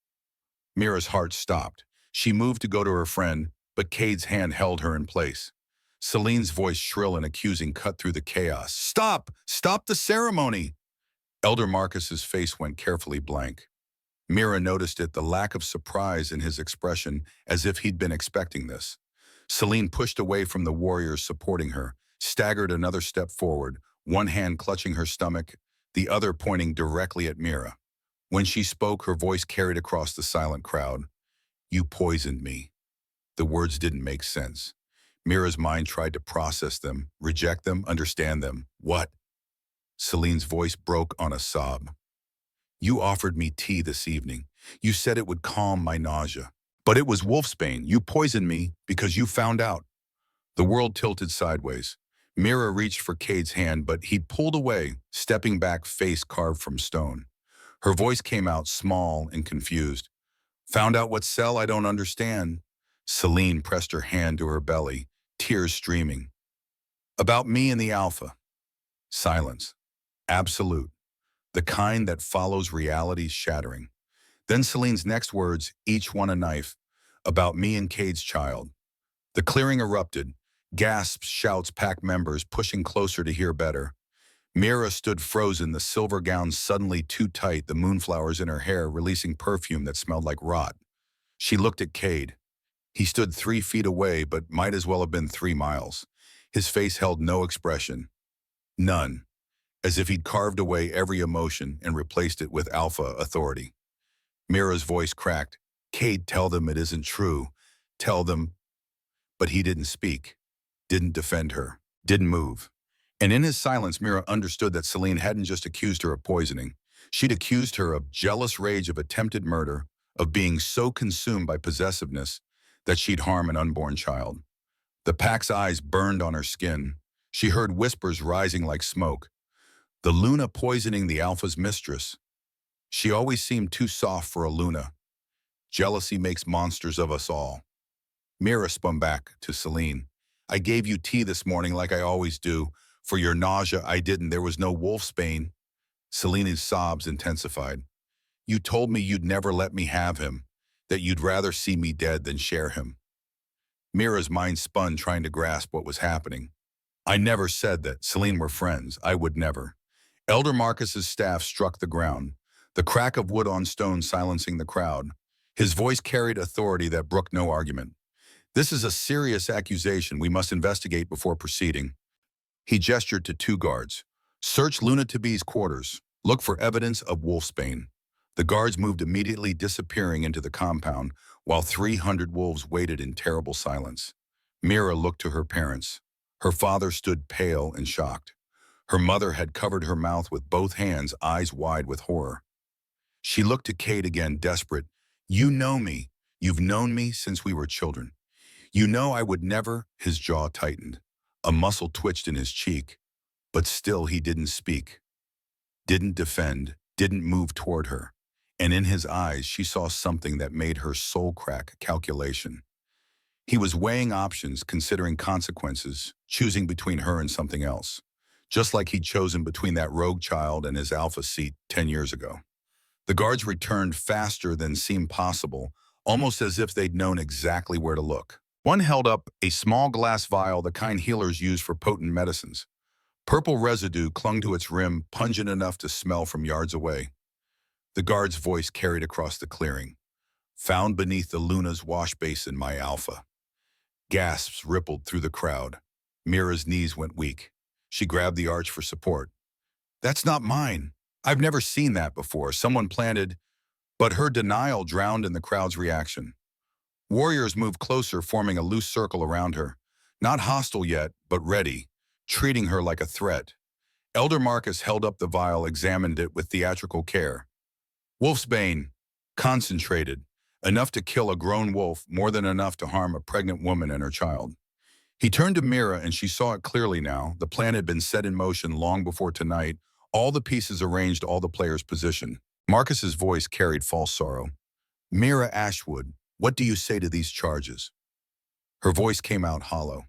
Mira's heart stopped. She moved to go to her friend, but Cade's hand held her in place. Celine's voice, shrill and accusing, cut through the chaos. "Stop! Stop the ceremony!" Elder Marcus's face went carefully blank. Mira noticed it, the lack of surprise in his expression, as if he'd been expecting this. Celine pushed away from the warriors supporting her, staggered another step forward, one hand clutching her stomach, the other pointing directly at Mira. When she spoke, her voice carried across the silent crowd. "You poisoned me." The words didn't make sense. Mira's mind tried to process them, reject them, understand them. "What?" Celine's voice broke on a sob. "You offered me tea this evening. You said it would calm my nausea. But it was wolfsbane. You poisoned me because you found out." The world tilted sideways. Mira reached for Cade's hand, but he pulled away, stepping back, face carved from stone. Her voice came out small and confused. "Found out what cell? I don't understand." Celine pressed her hand to her belly, tears streaming. "About me and the Alpha." Silence. Absolute. The kind that follows reality's shattering. Then Celine's next words, each one a knife. "About me and Cade's child." The clearing erupted. Gasps, shouts, pack members pushing closer to hear better. Mira stood frozen, the silver gown suddenly too tight, the moonflowers in her hair releasing perfume that smelled like rot. She looked at Cade. He stood 3 feet away, but might as well have been 3 miles. His face held no expression. None. As if he'd carved away every emotion and replaced it with alpha authority. Mira's voice cracked. "Cade, tell them it isn't true. Tell them." But he didn't speak, didn't defend her, didn't move. And in his silence, Mira understood that Celine hadn't just accused her of poisoning. She'd accused her of jealous rage, of attempted murder, of being so consumed by possessiveness that she'd harm an unborn child. The pack's eyes burned on her skin. She heard whispers rising like smoke. The Luna poisoning the Alpha's mistress. She always seemed too soft for a Luna. Jealousy makes monsters of us all. Mira spun back to Celine. "I gave you tea this morning like I always do. For your nausea, I didn't. There was no wolfsbane." Celine's sobs intensified. "You told me you'd never let me have him." that you'd rather see me dead than share him. Mira's mind spun trying to grasp what was happening. I never said that. Celine were friends. I would never. Elder Marcus's staff struck the ground, the crack of wood on stone silencing the crowd. His voice carried authority that brooked no argument. This is a serious accusation we must investigate before proceeding. He gestured to two guards. Search Luna Tabi's quarters. Look for evidence of wolfsbane. The guards moved immediately, disappearing into the compound, while 300 wolves waited in terrible silence. Mira looked to her parents. Her father stood pale and shocked. Her mother had covered her mouth with both hands, eyes wide with horror. She looked to Cade again, desperate. You know me. You've known me since we were children. You know I would never. His jaw tightened. A muscle twitched in his cheek, but still he didn't speak, didn't defend, didn't move toward her. And in his eyes she saw something that made her soul crack. Calculation. He was weighing options, considering consequences, choosing between her and something else, just like he'd chosen between that rogue child and his alpha seat 10 years ago. The guards returned faster than seemed possible, almost as if they'd known exactly where to look. One held up a small glass vial, the kind healers use for potent medicines. Purple residue clung to its rim, pungent enough to smell from yards away. The guard's voice carried across the clearing. Found beneath the Luna's wash basin, my alpha. Gasps rippled through the crowd. Mira's knees went weak. She grabbed the arch for support. That's not mine. I've never seen that before. Someone planted, but her denial drowned in the crowd's reaction. Warriors moved closer, forming a loose circle around her. Not hostile yet, but ready, treating her like a threat. Elder Marcus held up the vial, examined it with theatrical care. Wolfsbane, concentrated, enough to kill a grown wolf, more than enough to harm a pregnant woman and her child. He turned to Mira, and she saw it clearly now. The plan had been set in motion long before tonight, all the pieces arranged, all the players positioned. Marcus's voice carried false sorrow. Mira Ashwood, what do you say to these charges? Her voice came out hollow.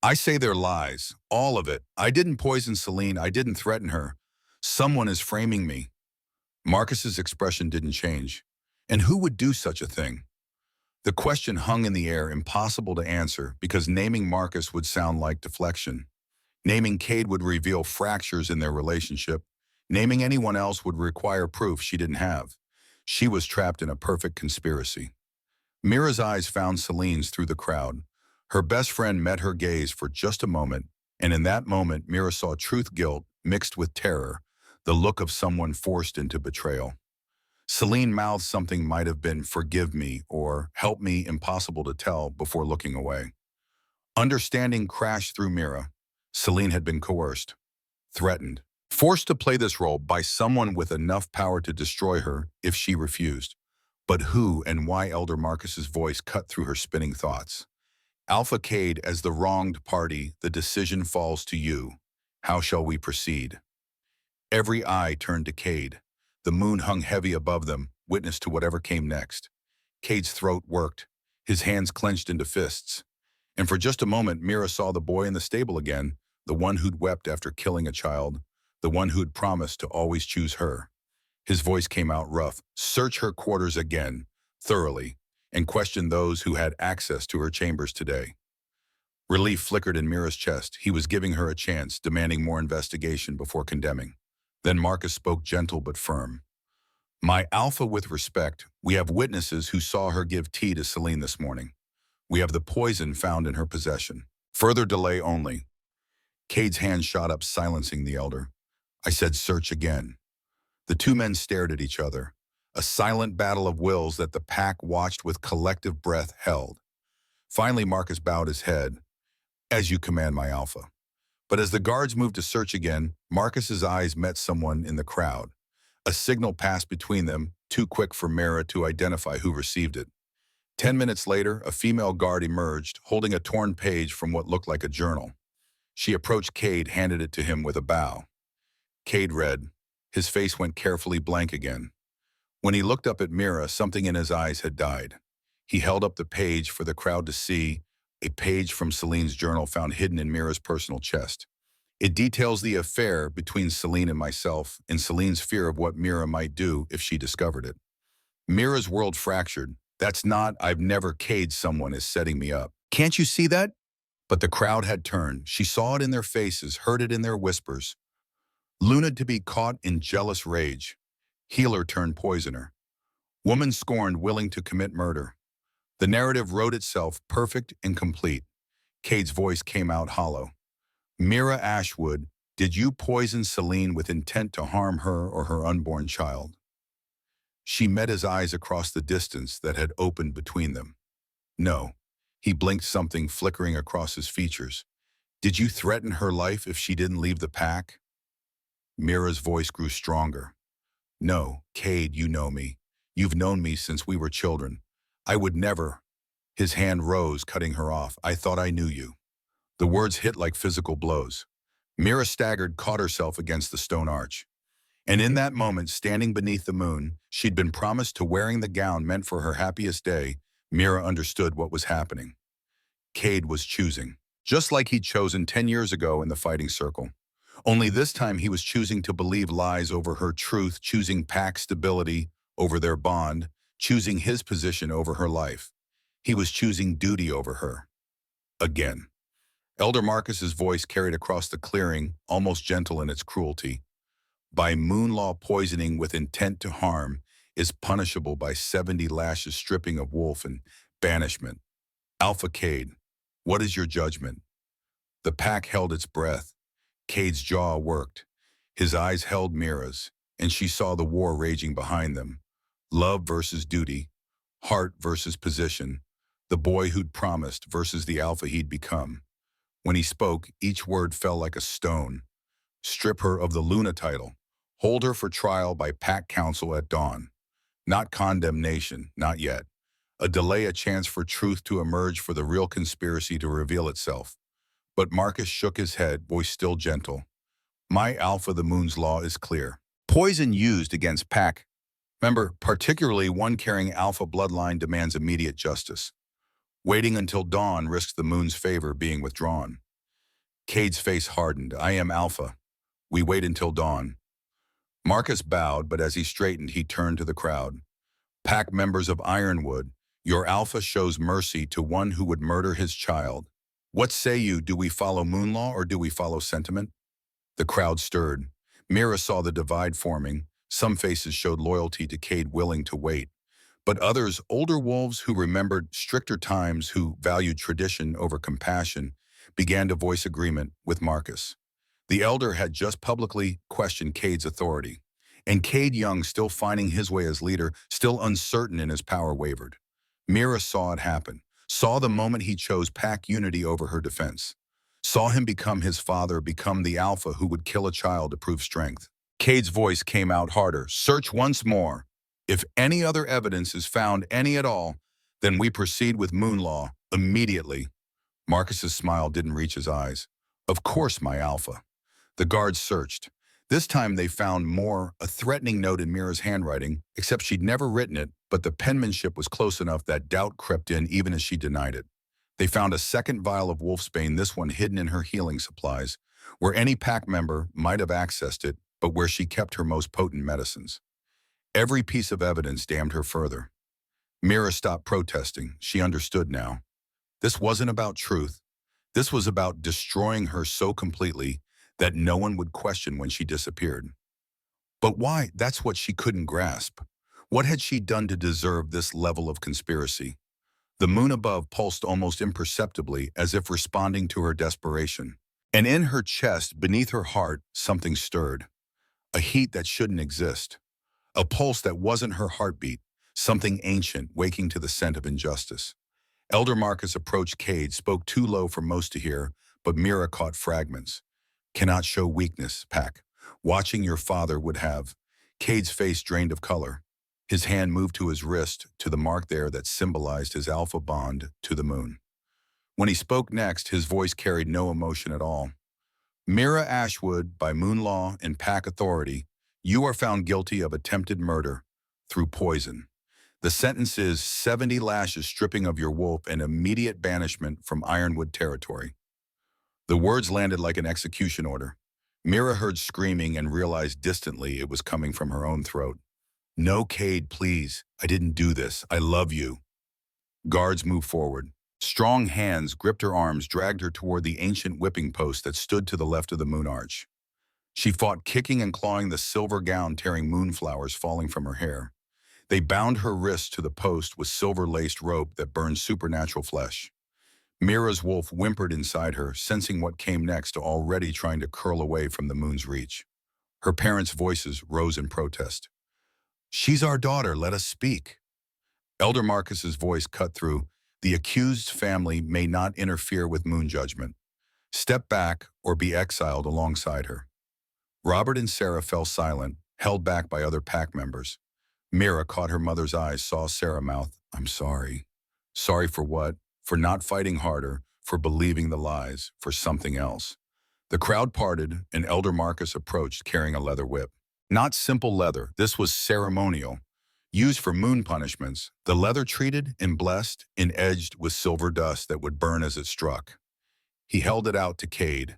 I say they're lies, all of it. I didn't poison Celine, I didn't threaten her. Someone is framing me. Marcus's expression didn't change. And who would do such a thing? The question hung in the air, impossible to answer, because naming Marcus would sound like deflection. Naming Cade would reveal fractures in their relationship. Naming anyone else would require proof she didn't have. She was trapped in a perfect conspiracy. Mira's eyes found Celine's through the crowd. Her best friend met her gaze for just a moment, and in that moment Mira saw truth-guilt mixed with terror, the look of someone forced into betrayal. Celine mouthed something, might have been "forgive me" or "help me," impossible to tell, before looking away. Understanding crashed through Mira. Celine had been coerced, threatened, forced to play this role by someone with enough power to destroy her if she refused. But who and why? Elder Marcus's voice cut through her spinning thoughts. Alpha Cade, as the wronged party, the decision falls to you. How shall we proceed? Every eye turned to Cade. The moon hung heavy above them, witness to whatever came next. Cade's throat worked, his hands clenched into fists. And for just a moment, Mira saw the boy in the stable again, the one who'd wept after killing a child, the one who'd promised to always choose her. His voice came out rough. Search her quarters again, thoroughly, and question those who had access to her chambers today. Relief flickered in Mira's chest. He was giving her a chance, demanding more investigation before condemning. Then Marcus spoke, gentle but firm. My alpha, with respect, we have witnesses who saw her give tea to Celine this morning. We have the poison found in her possession. Further delay only. Cade's hand shot up, silencing the elder. I said search again. The two men stared at each other, a silent battle of wills that the pack watched with collective breath held. Finally, Marcus bowed his head. As you command, my alpha. But as the guards moved to search again, Marcus's eyes met someone in the crowd. A signal passed between them, too quick for Mira to identify who received it. 10 minutes later, a female guard emerged, holding a torn page from what looked like a journal. She approached Cade, handed it to him with a bow. Cade read. His face went carefully blank again. When he looked up at Mira, something in his eyes had died. He held up the page for the crowd to see, a page from Celine's journal found hidden in Mira's personal chest. It details the affair between Celine and myself, and Celine's fear of what Mira might do if she discovered it. Mira's world fractured. That's not, I've never caged someone is setting me up. Can't you see that? But the crowd had turned. She saw it in their faces, heard it in their whispers. Luna to be caught in jealous rage. Healer turned poisoner. Woman scorned, willing to commit murder. The narrative wrote itself, perfect and complete. Cade's voice came out hollow. Mira Ashwood, did you poison Celine with intent to harm her or her unborn child? She met his eyes across the distance that had opened between them. No. He blinked, something flickering across his features. Did you threaten her life if she didn't leave the pack? Mira's voice grew stronger. No, Cade, you know me. You've known me since we were children. I would never. His hand rose, cutting her off. I thought I knew you. The words hit like physical blows. Mira staggered, caught herself against the stone arch. And in that moment, standing beneath the moon, she'd been promised to wearing the gown meant for her happiest day. Mira understood what was happening. Cade was choosing, just like he'd chosen 10 years ago in the fighting circle. Only this time he was choosing to believe lies over her truth, choosing pack stability over their bond, choosing his position over her life. He was choosing duty over her. Again. Elder Marcus's voice carried across the clearing, almost gentle in its cruelty. By moon law, poisoning with intent to harm is punishable by 70 lashes, stripping of wolf, and banishment. Alpha Cade, what is your judgment? The pack held its breath. Cade's jaw worked. His eyes held Mira's, and she saw the war raging behind them. Love versus duty, heart versus position, the boy who'd promised versus the alpha he'd become. When he spoke, each word fell like a stone. Strip her of the Luna title. Hold her for trial by pack council at dawn. Not condemnation, not yet. A delay, a chance for truth to emerge, for the real conspiracy to reveal itself. But Marcus shook his head, voice still gentle. My alpha, the moon's law is clear. Poison used against pack. Remember, particularly one carrying alpha bloodline, demands immediate justice. Waiting until dawn risks the moon's favor being withdrawn. Cade's face hardened. I am alpha. We wait until dawn. Marcus bowed, but as he straightened, he turned to the crowd. Pack members of Ironwood, your alpha shows mercy to one who would murder his child. What say you, do we follow moon law or do we follow sentiment? The crowd stirred. Mira saw the divide forming. Some faces showed loyalty to Cade, willing to wait. But others, older wolves who remembered stricter times, who valued tradition over compassion, began to voice agreement with Marcus. The elder had just publicly questioned Cade's authority, and Cade Young, still finding his way as leader, still uncertain in his power, wavered. Mira saw it happen, saw the moment he chose pack unity over her defense, saw him become his father, become the alpha who would kill a child to prove strength. Cade's voice came out harder. Search once more. If any other evidence is found, any at all, then we proceed with moon law immediately. Marcus's smile didn't reach his eyes. Of course, my alpha. The guards searched. This time they found more, a threatening note in Mira's handwriting, except she'd never written it, but the penmanship was close enough that doubt crept in even as she denied it. They found a second vial of wolfsbane, this one hidden in her healing supplies, where any pack member might have accessed it, but where she kept her most potent medicines. Every piece of evidence damned her further. Mira stopped protesting. She understood now. This wasn't about truth. This was about destroying her so completely that no one would question when she disappeared. But why? That's what she couldn't grasp. What had she done to deserve this level of conspiracy? The moon above pulsed almost imperceptibly, as if responding to her desperation. And in her chest, beneath her heart, something stirred. A heat that shouldn't exist. A pulse that wasn't her heartbeat, something ancient, waking to the scent of injustice. Elder Marcus approached Cade, spoke too low for most to hear, but Mira caught fragments. Cannot show weakness, Pack. Watching your father would have. Cade's face drained of color. His hand moved to his wrist, to the mark there that symbolized his alpha bond to the moon. When he spoke next, his voice carried no emotion at all. Mira Ashwood, by moon law and pack authority, you are found guilty of attempted murder through poison. The sentence is 70 lashes, stripping of your wolf, and immediate banishment from Ironwood territory. The words landed like an execution order. Mira heard screaming and realized distantly it was coming from her own throat. No, Cade, please. I didn't do this. I love you. Guards moved forward. Strong hands gripped her arms, dragged her toward the ancient whipping post that stood to the left of the moon arch. She fought, kicking and clawing the silver gown, tearing moonflowers falling from her hair. They bound her wrists to the post with silver-laced rope that burned supernatural flesh. Mira's wolf whimpered inside her, sensing what came next, already trying to curl away from the moon's reach. Her parents' voices rose in protest. "She's our daughter, let us speak." Elder Marcus's voice cut through. "The accused family may not interfere with moon judgment. Step back or be exiled alongside her." Robert and Sarah fell silent, held back by other pack members. Mira caught her mother's eyes, saw Sarah mouth, "I'm sorry." Sorry for what? For not fighting harder, for believing the lies, for something else. The crowd parted, and Elder Marcus approached carrying a leather whip. Not simple leather, this was ceremonial. Used for moon punishments, the leather treated and blessed and edged with silver dust that would burn as it struck. He held it out to Cade.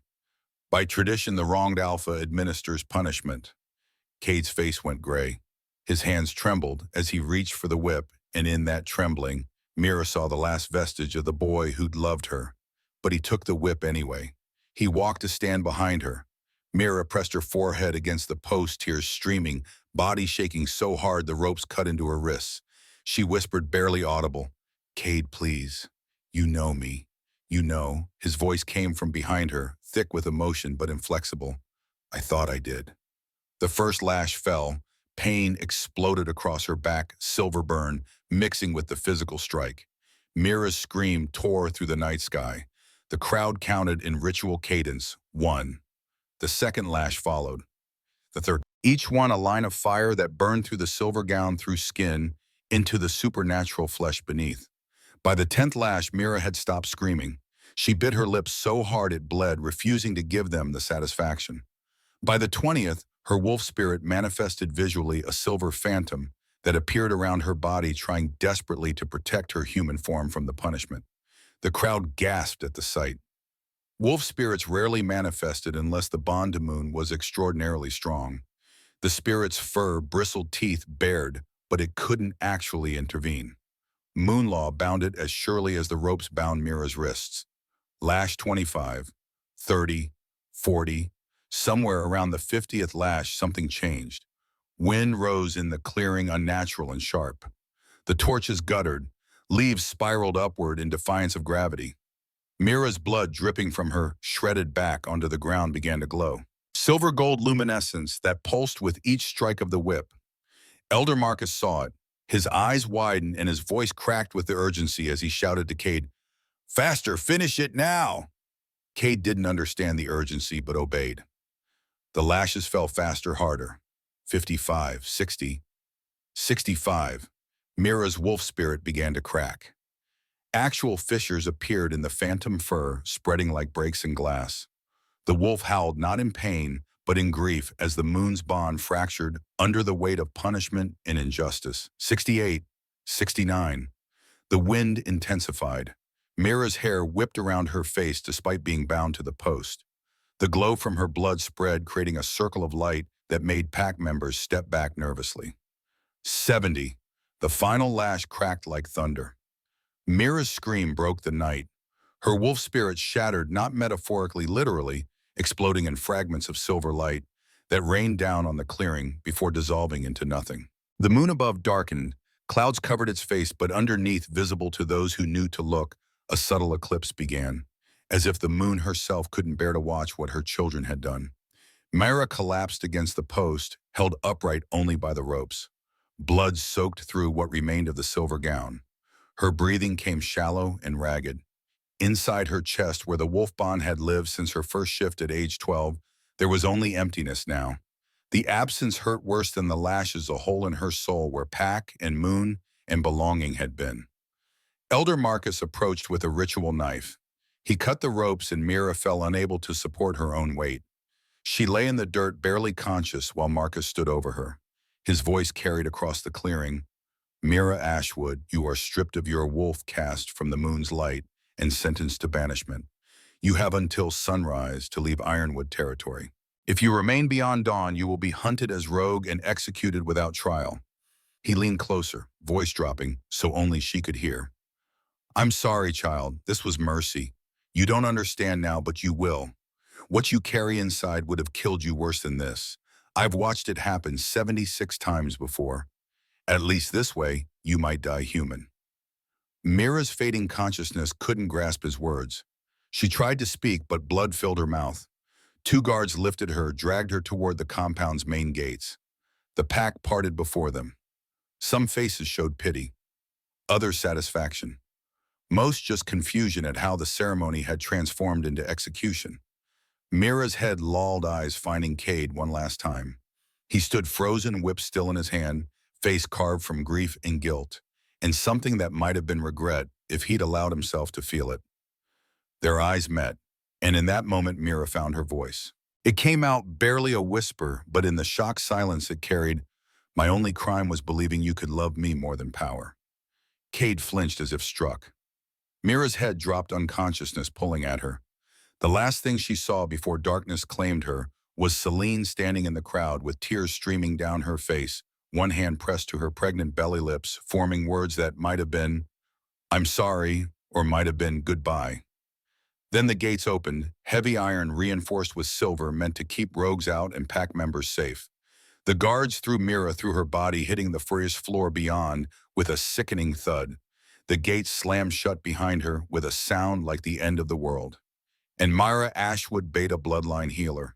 By tradition, the wronged Alpha administers punishment. Cade's face went gray. His hands trembled as he reached for the whip, and in that trembling, Mira saw the last vestige of the boy who'd loved her. But he took the whip anyway. He walked to stand behind her. Mira pressed her forehead against the post, tears streaming, body shaking so hard the ropes cut into her wrists. She whispered, barely audible, "Cade, please. You know me. You know." His voice came from behind her, thick with emotion but inflexible. "I thought I did." The first lash fell. Pain exploded across her back, silver burn, mixing with the physical strike. Mira's scream tore through the night sky. The crowd counted in ritual cadence, 1. The second lash followed. The third. Each one a line of fire that burned through the silver gown, through skin, into the supernatural flesh beneath. By the 10th lash, Mira had stopped screaming. She bit her lips so hard it bled, refusing to give them the satisfaction. By the 20th, her wolf spirit manifested visually, a silver phantom that appeared around her body, trying desperately to protect her human form from the punishment. The crowd gasped at the sight. Wolf spirits rarely manifested unless the bond to Moon was extraordinarily strong. The spirit's fur, bristled teeth bared, but it couldn't actually intervene. Moon law bound it as surely as the ropes bound Mira's wrists. Lash 25, 30, 40. Somewhere around the 50th lash, something changed. Wind rose in the clearing, unnatural and sharp. The torches guttered. Leaves spiraled upward in defiance of gravity. Mira's blood, dripping from her shredded back onto the ground, began to glow. Silver gold luminescence that pulsed with each strike of the whip. Elder Marcus saw it. His eyes widened and his voice cracked with the urgency as he shouted to Cade, "Faster, finish it now!" Cade didn't understand the urgency but obeyed. The lashes fell faster, harder. 55, 60, 65. Mira's wolf spirit began to crack. Actual fissures appeared in the phantom fur, spreading like breaks in glass. The wolf howled, not in pain, but in grief, as the moon's bond fractured under the weight of punishment and injustice. 68, 69. The wind intensified. Mira's hair whipped around her face despite being bound to the post. The glow from her blood spread, creating a circle of light that made pack members step back nervously. 70. The final lash cracked like thunder. Mira's scream broke the night. Her wolf spirit shattered, not metaphorically, literally, exploding in fragments of silver light that rained down on the clearing before dissolving into nothing. The moon above darkened. Clouds covered its face, but underneath, visible to those who knew to look, a subtle eclipse began, as if the moon herself couldn't bear to watch what her children had done. Mira collapsed against the post, held upright only by the ropes. Blood soaked through what remained of the silver gown. Her breathing came shallow and ragged. Inside her chest, where the wolf bond had lived since her first shift at age 12, there was only emptiness now. The absence hurt worse than the lashes, a hole in her soul where pack and moon and belonging had been. Elder Marcus approached with a ritual knife. He cut the ropes and Mira fell, unable to support her own weight. She lay in the dirt, barely conscious, while Marcus stood over her. His voice carried across the clearing. "Mira Ashwood, you are stripped of your wolf caste from the moon's light and sentenced to banishment. You have until sunrise to leave Ironwood territory. If you remain beyond dawn, you will be hunted as rogue and executed without trial." He leaned closer, voice dropping so only she could hear. I'm sorry, child. This was mercy. You don't understand now, but you will. What you carry inside would have killed you worse than this. I've watched it happen 76 times before. At least this way, you might die human. Mira's fading consciousness couldn't grasp his words. She tried to speak, but blood filled her mouth. Two guards lifted her, dragged her toward the compound's main gates. The pack parted before them. Some faces showed pity, others satisfaction. Most just confusion at how the ceremony had transformed into execution. Mira's head lolled eyes finding Cade one last time. He stood frozen, whip still in his hand, face carved from grief and guilt, and something that might have been regret if he'd allowed himself to feel it. Their eyes met, and in that moment Mira found her voice. It came out barely a whisper, but in the shocked silence it carried, "My only crime was believing you could love me more than power." Cade flinched as if struck. Mira's head dropped unconsciousness pulling at her. The last thing she saw before darkness claimed her was Celine standing in the crowd with tears streaming down her face, one hand pressed to her pregnant belly lips, forming words that might have been, "I'm sorry," or might have been, "Goodbye." Then the gates opened, heavy iron reinforced with silver meant to keep rogues out and pack members safe. The guards threw Mira through her body, hitting the furious floor beyond with a sickening thud. The gates slammed shut behind her with a sound like the end of the world. And Myra Ashwood, Beta bloodline healer,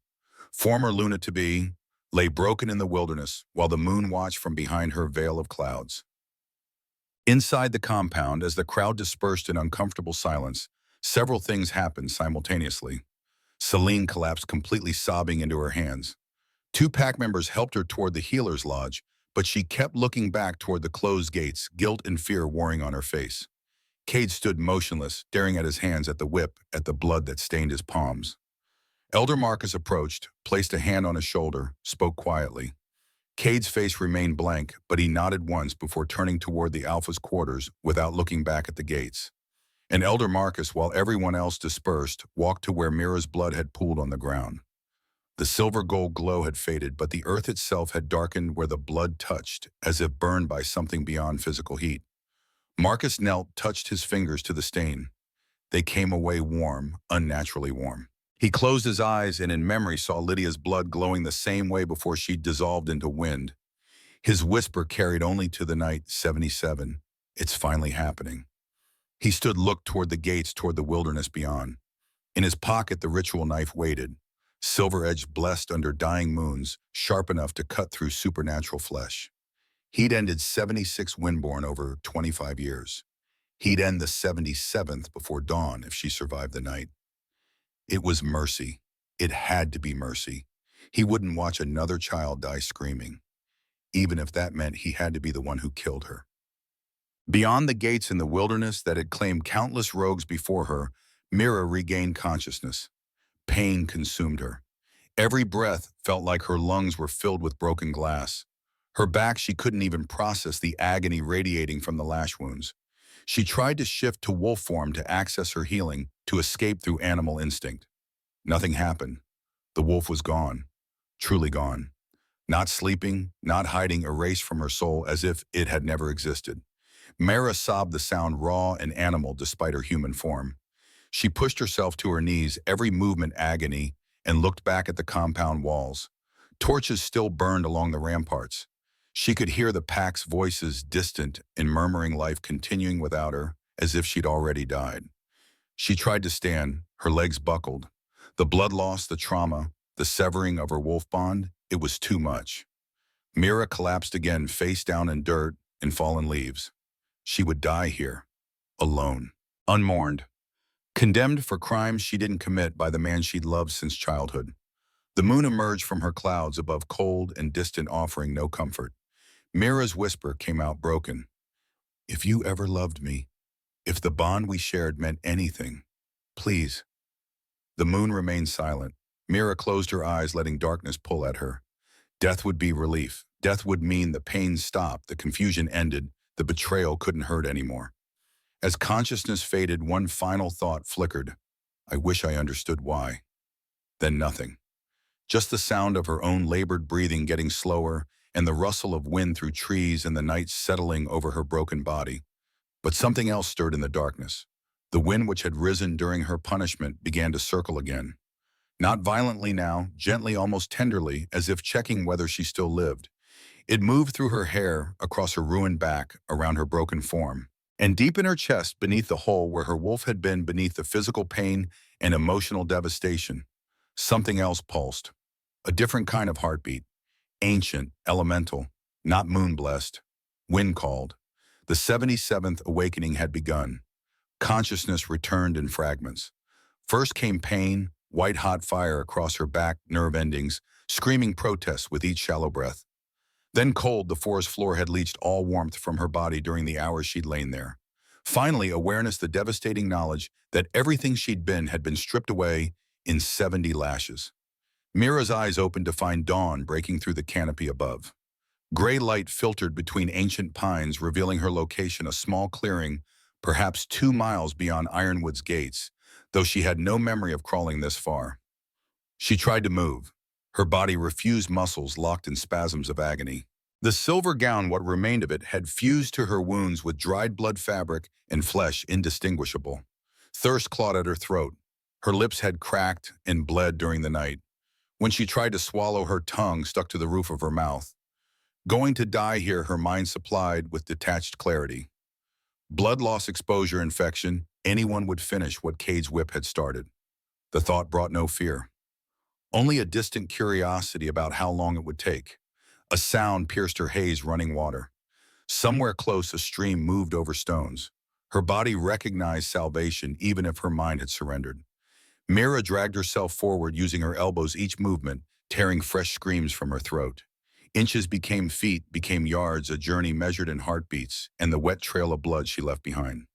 former Luna-to-be, lay broken in the wilderness while the moon watched from behind her veil of clouds. Inside the compound, as the crowd dispersed in uncomfortable silence, several things happened simultaneously. Celine collapsed completely, sobbing into her hands. Two pack members helped her toward the healer's lodge, but she kept looking back toward the closed gates, guilt and fear warring on her face. Cade stood motionless, staring at his hands, at the whip, at the blood that stained his palms. Elder Marcus approached, placed a hand on his shoulder, spoke quietly. Cade's face remained blank, but he nodded once before turning toward the Alpha's quarters without looking back at the gates. And Elder Marcus, while everyone else dispersed, walked to where Mira's blood had pooled on the ground. The silver-gold glow had faded, but the earth itself had darkened where the blood touched, as if burned by something beyond physical heat. Marcus knelt, touched his fingers to the stain. They came away warm, unnaturally warm. He closed his eyes and in memory saw Lydia's blood glowing the same way before she dissolved into wind. His whisper carried only to the night, 77. It's finally happening. He stood, looked toward the gates, toward the wilderness beyond. In his pocket, the ritual knife waited, silver-edged, blessed under dying moons, sharp enough to cut through supernatural flesh. He'd ended 76 Windborn over 25 years. He'd end the 77th before dawn if she survived the night. It was mercy. It had to be mercy. He wouldn't watch another child die screaming, even if that meant he had to be the one who killed her. Beyond the gates in the wilderness that had claimed countless rogues before her, Mira regained consciousness. Pain consumed her. Every breath felt like her lungs were filled with broken glass. Her back, she couldn't even process the agony radiating from the lash wounds. She tried to shift to wolf form to access her healing, to escape through animal instinct. Nothing happened. The wolf was gone, truly gone. Not sleeping, not hiding, erased from her soul as if it had never existed. Mara sobbed, the sound raw and animal despite her human form. She pushed herself to her knees, every movement agony, and looked back at the compound walls. Torches still burned along the ramparts. She could hear the pack's voices, distant and murmuring, life continuing without her, as if she'd already died. She tried to stand, her legs buckled. The blood loss, the trauma, the severing of her wolf bond, it was too much. Mira collapsed again, face down in dirt and fallen leaves. She would die here, alone, unmourned, condemned for crimes she didn't commit by the man she'd loved since childhood. The moon emerged from her clouds above, cold and distant, offering no comfort. Mira's whisper came out broken. "If you ever loved me, if the bond we shared meant anything, please." The moon remained silent. Mira closed her eyes, letting darkness pull at her. Death would be relief. Death would mean the pain stopped, the confusion ended, the betrayal couldn't hurt anymore. As consciousness faded, one final thought flickered. I wish I understood why. Then nothing. Just the sound of her own labored breathing getting slower, and the rustle of wind through trees and the night settling over her broken body. But something else stirred in the darkness. The wind which had risen during her punishment began to circle again. Not violently now, gently, almost tenderly, as if checking whether she still lived. It moved through her hair, across her ruined back, around her broken form, and deep in her chest beneath the hole where her wolf had been beneath the physical pain and emotional devastation. Something else pulsed. A different kind of heartbeat. Ancient, elemental, not moon-blessed. Wind called. The 77th awakening had begun. Consciousness returned in fragments. First came pain, white-hot fire across her back, nerve endings, screaming protests with each shallow breath. Then cold, the forest floor had leached all warmth from her body during the hours she'd lain there. Finally, awareness, the devastating knowledge that everything she'd been had been stripped away in 70 lashes. Mira's eyes opened to find dawn breaking through the canopy above. Gray light filtered between ancient pines, revealing her location, a small clearing, perhaps 2 miles beyond Ironwood's gates, though she had no memory of crawling this far. She tried to move. Her body refused, muscles locked in spasms of agony. The silver gown, what remained of it, had fused to her wounds with dried blood, fabric and flesh indistinguishable. Thirst clawed at her throat. Her lips had cracked and bled during the night. When she tried to swallow, her tongue stuck to the roof of her mouth. Going to die here, her mind supplied with detached clarity. Blood loss, exposure, infection, anyone would finish what Cade's whip had started. The thought brought no fear. Only a distant curiosity about how long it would take. A sound pierced her haze, running water. Somewhere close, a stream moved over stones. Her body recognized salvation, even if her mind had surrendered. Mira dragged herself forward, using her elbows each movement, tearing fresh screams from her throat. Inches became feet, became yards, a journey measured in heartbeats, and the wet trail of blood she left behind.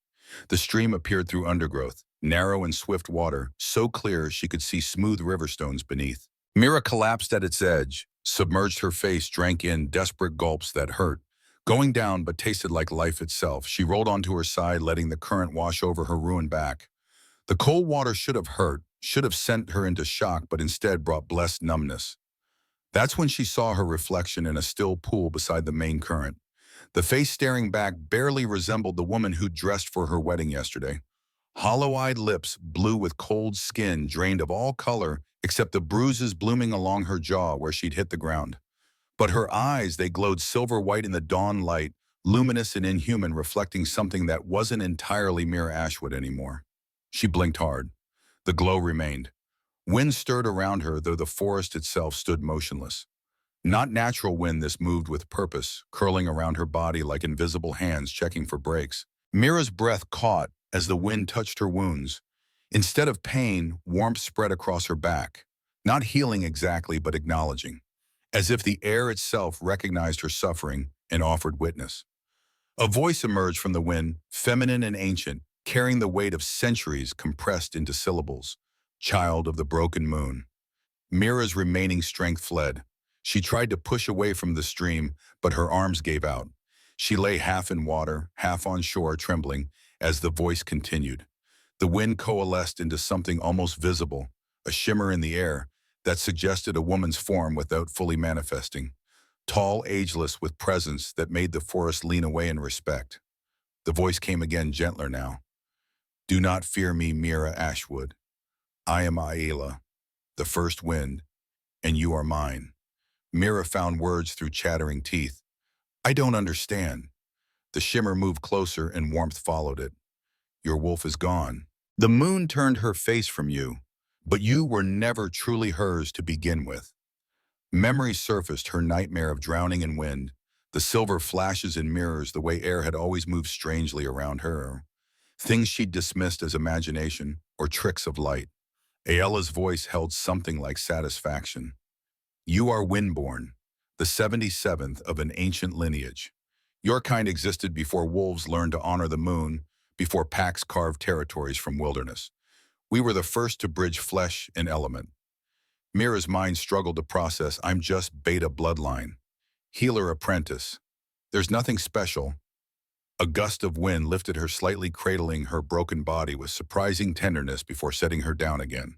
The stream appeared through undergrowth, narrow and swift water, so clear she could see smooth riverstones beneath. Mira collapsed at its edge, submerged her face, drank in desperate gulps that hurt. Going down but tasted like life itself, she rolled onto her side, letting the current wash over her ruined back. The cold water should have hurt, should have sent her into shock, but instead brought blessed numbness. That's when she saw her reflection in a still pool beside the main current. The face staring back barely resembled the woman who'd dressed for her wedding yesterday. Hollow-eyed lips, blue with cold skin, drained of all color except the bruises blooming along her jaw where she'd hit the ground. But her eyes, they glowed silver white in the dawn light, luminous and inhuman, reflecting something that wasn't entirely Mira Ashwood anymore. She blinked hard. The glow remained. Wind stirred around her, though the forest itself stood motionless. Not natural wind, this moved with purpose, curling around her body like invisible hands checking for breaks. Mira's breath caught as the wind touched her wounds. Instead of pain, warmth spread across her back, not healing exactly, but acknowledging, as if the air itself recognized her suffering and offered witness. A voice emerged from the wind, feminine and ancient, carrying the weight of centuries compressed into syllables. Child of the broken moon. Mira's remaining strength fled. She tried to push away from the stream, but her arms gave out. She lay half in water, half on shore, trembling, as the voice continued. The wind coalesced into something almost visible, a shimmer in the air that suggested a woman's form without fully manifesting. Tall, ageless, with presence that made the forest lean away in respect. The voice came again, gentler now. Do not fear me, Mira Ashwood. I am Aela, the first wind, and you are mine. Mira found words through chattering teeth. I don't understand. The shimmer moved closer and warmth followed it. Your wolf is gone. The moon turned her face from you, but you were never truly hers to begin with. Memory surfaced, her nightmare of drowning in wind, the silver flashes and mirrors, the way air had always moved strangely around her. Things she'd dismissed as imagination or tricks of light. Aela's voice held something like satisfaction. You are windborn, the 77th of an ancient lineage. Your kind existed before wolves learned to honor the moon, before packs carved territories from wilderness. We were the first to bridge flesh and element. Mira's mind struggled to process, I'm just beta bloodline. Healer apprentice. There's nothing special. A gust of wind lifted her slightly, cradling her broken body with surprising tenderness before setting her down again.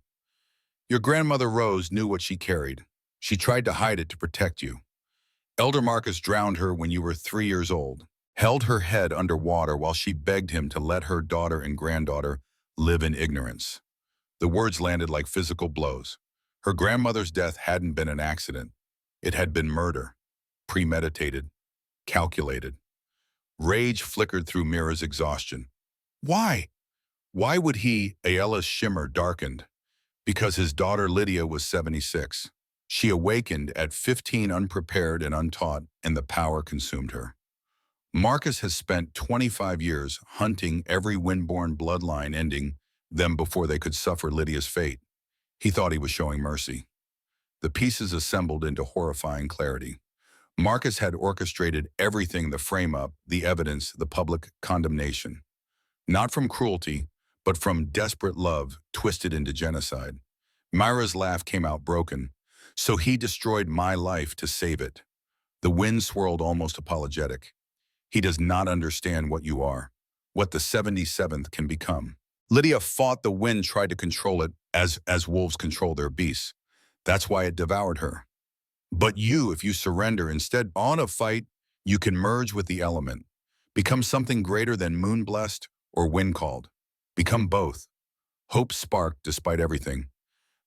Your grandmother Rose knew what she carried. She tried to hide it to protect you. Elder Marcus drowned her when you were 3 years old. held her head under water while she begged him to let her daughter and granddaughter live in ignorance. The words landed like physical blows. Her grandmother's death hadn't been an accident. It had been murder, premeditated, calculated. Rage flickered through Mira's exhaustion. Why? Why would he? Ayala's shimmer darkened. Because his daughter Lydia was 76. She awakened at 15 unprepared and untaught, and the power consumed her. Marcus has spent 25 years hunting every windborne bloodline, ending them before they could suffer Lydia's fate. He thought he was showing mercy. The pieces assembled into horrifying clarity. Marcus had orchestrated everything: the frame-up, the evidence, the public condemnation. Not from cruelty, but from desperate love twisted into genocide. Myra's laugh came out broken. So he destroyed my life to save it. The wind swirled, almost apologetic. He does not understand what you are, what the 77th can become. Lydia fought the wind, tried to control it as wolves control their beasts. That's why it devoured her. But you, if you surrender instead on a fight, you can merge with the element, become something greater than moon-blessed or wind-called. Become both. Hope sparked despite everything.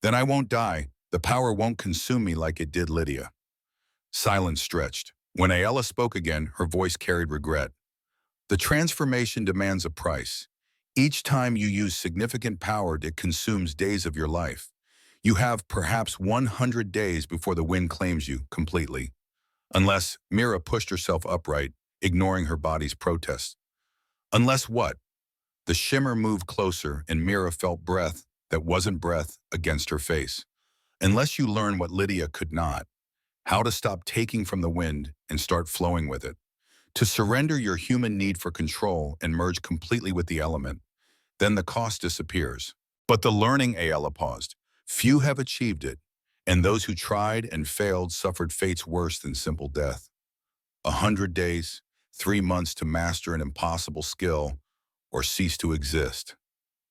Then I won't die. The power won't consume me like it did Lydia. Silence stretched. When Ayala spoke again, her voice carried regret. The transformation demands a price. Each time you use significant power, it consumes days of your life. You have perhaps 100 days before the wind claims you completely. Unless Mira pushed herself upright, ignoring her body's protests. Unless what? The shimmer moved closer, and Mira felt breath that wasn't breath against her face. Unless you learn what Lydia could not, how to stop taking from the wind and start flowing with it. To surrender your human need for control and merge completely with the element, then the cost disappears. But the learning, Ayala paused. Few have achieved it, and those who tried and failed suffered fates worse than simple death. 100 days, 3 months to master an impossible skill, or cease to exist.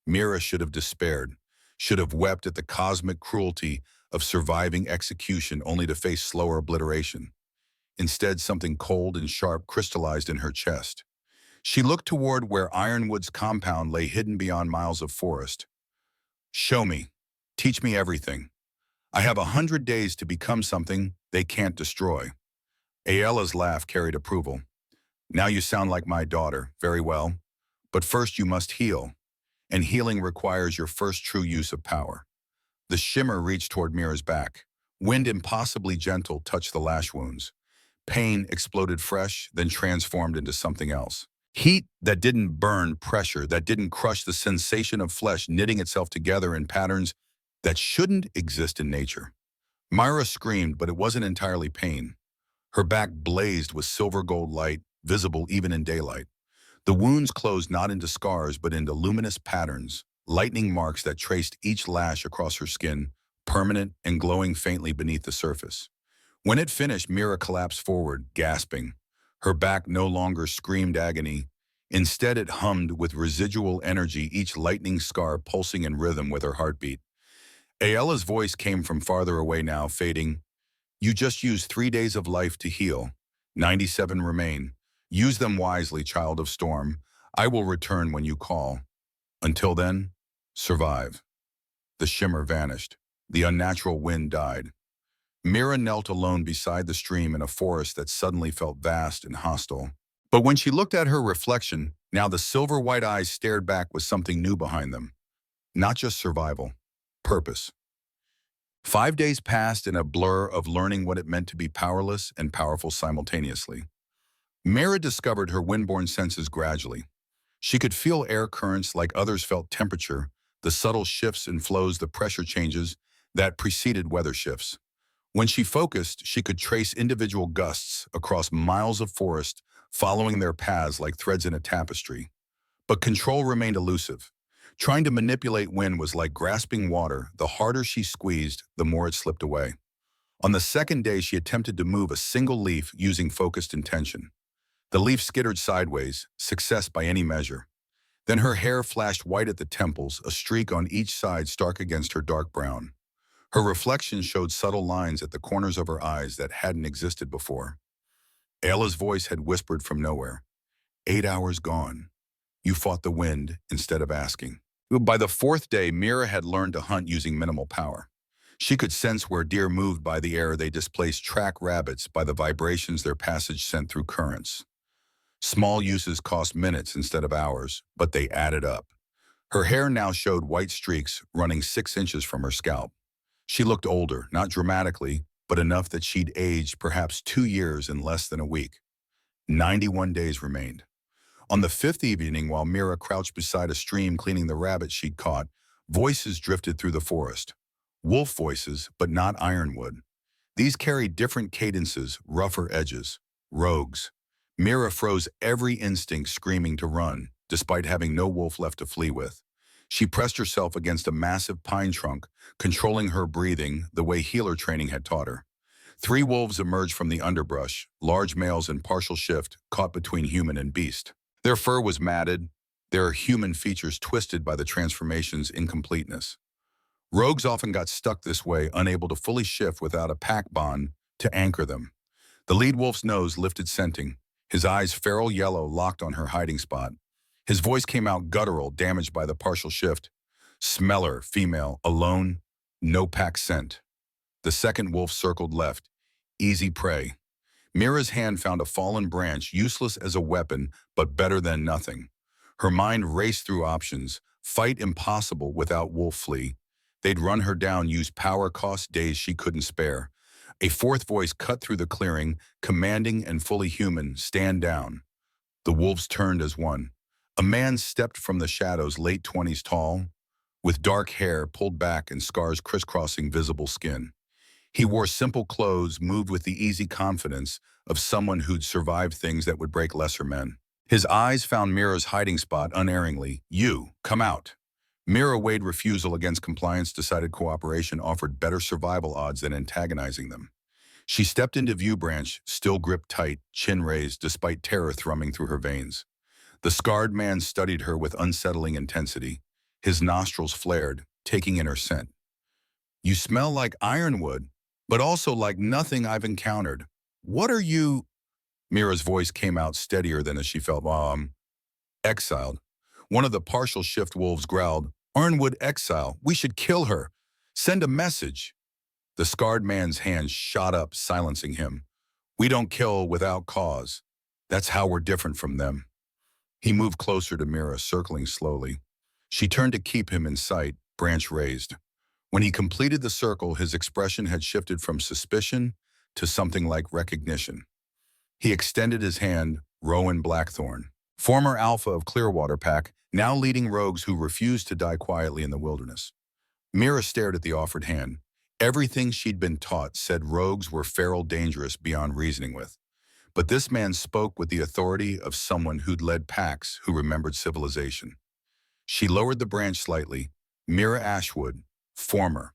Mira should have despaired, should have wept at the cosmic cruelty of surviving execution only to face slower obliteration. Instead, something cold and sharp crystallized in her chest. She looked toward where Ironwood's compound lay hidden beyond miles of forest. Show me. Teach me everything. I have 100 days to become something they can't destroy. Ayala's laugh carried approval. Now you sound like my daughter. Very well. But first you must heal. And healing requires your first true use of power. The shimmer reached toward Mira's back. Wind, impossibly gentle, touched the lash wounds. Pain exploded fresh, then transformed into something else. Heat that didn't burn, pressure that didn't crush, the sensation of flesh knitting itself together in patterns that shouldn't exist in nature. Myra screamed, but it wasn't entirely pain. Her back blazed with silver gold light, visible even in daylight. The wounds closed not into scars, but into luminous patterns, lightning marks that traced each lash across her skin, permanent and glowing faintly beneath the surface. When it finished, Mira collapsed forward, gasping. Her back no longer screamed agony. Instead, it hummed with residual energy, each lightning scar pulsing in rhythm with her heartbeat. Ayala's voice came from farther away now, fading. You just used 3 days of life to heal. 97 remain. Use them wisely, child of storm. I will return when you call. Until then, survive. The shimmer vanished. The unnatural wind died. Mira knelt alone beside the stream in a forest that suddenly felt vast and hostile. But when she looked at her reflection, now the silver-white eyes stared back with something new behind them. Not just survival, purpose. 5 days passed in a blur of learning what it meant to be powerless and powerful simultaneously. Mira discovered her windborne senses gradually. She could feel air currents like others felt temperature, the subtle shifts and flows, the pressure changes that preceded weather shifts. When she focused, she could trace individual gusts across miles of forest, following their paths like threads in a tapestry. But control remained elusive. Trying to manipulate wind was like grasping water. The harder she squeezed, the more it slipped away. On the second day, she attempted to move a single leaf using focused intention. The leaf skittered sideways, success by any measure. Then her hair flashed white at the temples, a streak on each side stark against her dark brown. Her reflection showed subtle lines at the corners of her eyes that hadn't existed before. Ayla's voice had whispered from nowhere. 8 hours gone. You fought the wind instead of asking. By the fourth day, Mira had learned to hunt using minimal power. She could sense where deer moved by the air they displaced, track rabbits by the vibrations their passage sent through currents. Small uses cost minutes instead of hours, but they added up. Her hair now showed white streaks running 6 inches from her scalp. She looked older, not dramatically, but enough that she'd aged perhaps 2 years in less than a week. 91 days remained. On the fifth evening, while Mira crouched beside a stream cleaning the rabbit she'd caught, voices drifted through the forest. Wolf voices, but not ironwood. These carried different cadences, rougher edges. Rogues. Mira froze every instinct, screaming to run, despite having no wolf left to flee with. She pressed herself against a massive pine trunk, controlling her breathing the way healer training had taught her. 3 wolves emerged from the underbrush, large males in partial shift, caught between human and beast. Their fur was matted, their human features twisted by the transformation's incompleteness. Rogues often got stuck this way, unable to fully shift without a pack bond to anchor them. The lead wolf's nose lifted, scenting, his eyes feral yellow locked on her hiding spot. His voice came out guttural, damaged by the partial shift. Smeller, female, alone, no pack scent. The second wolf circled left. Easy prey. Mira's hand found a fallen branch, useless as a weapon, but better than nothing. Her mind raced through options. Fight impossible without wolf flea. They'd run her down, use power, cost days she couldn't spare. A fourth voice cut through the clearing, commanding and fully human. Stand down. The wolves turned as one. A man stepped from the shadows, late 20s tall, with dark hair pulled back and scars crisscrossing visible skin. He wore simple clothes, moved with the easy confidence of someone who'd survived things that would break lesser men. His eyes found Mira's hiding spot unerringly. You, come out. Mira weighed refusal against compliance, decided cooperation offered better survival odds than antagonizing them. She stepped into view branch, still gripped tight, chin raised, despite terror thrumming through her veins. The scarred man studied her with unsettling intensity. His nostrils flared, taking in her scent. You smell like ironwood, but also like nothing I've encountered. What are you? Mira's voice came out steadier than as she felt, exiled. One of the partial shift wolves growled, Ironwood exile, we should kill her. Send a message. The scarred man's hand shot up, silencing him. We don't kill without cause. That's how we're different from them. He moved closer to Mira, circling slowly. She turned to keep him in sight, branch raised. When he completed the circle, his expression had shifted from suspicion to something like recognition. He extended his hand, Rowan Blackthorn, former alpha of Clearwater Pack, now leading rogues who refused to die quietly in the wilderness. Mira stared at the offered hand. Everything she'd been taught said rogues were feral, dangerous beyond reasoning with. But this man spoke with the authority of someone who'd led packs who remembered civilization. She lowered the branch slightly. Mira Ashwood, former.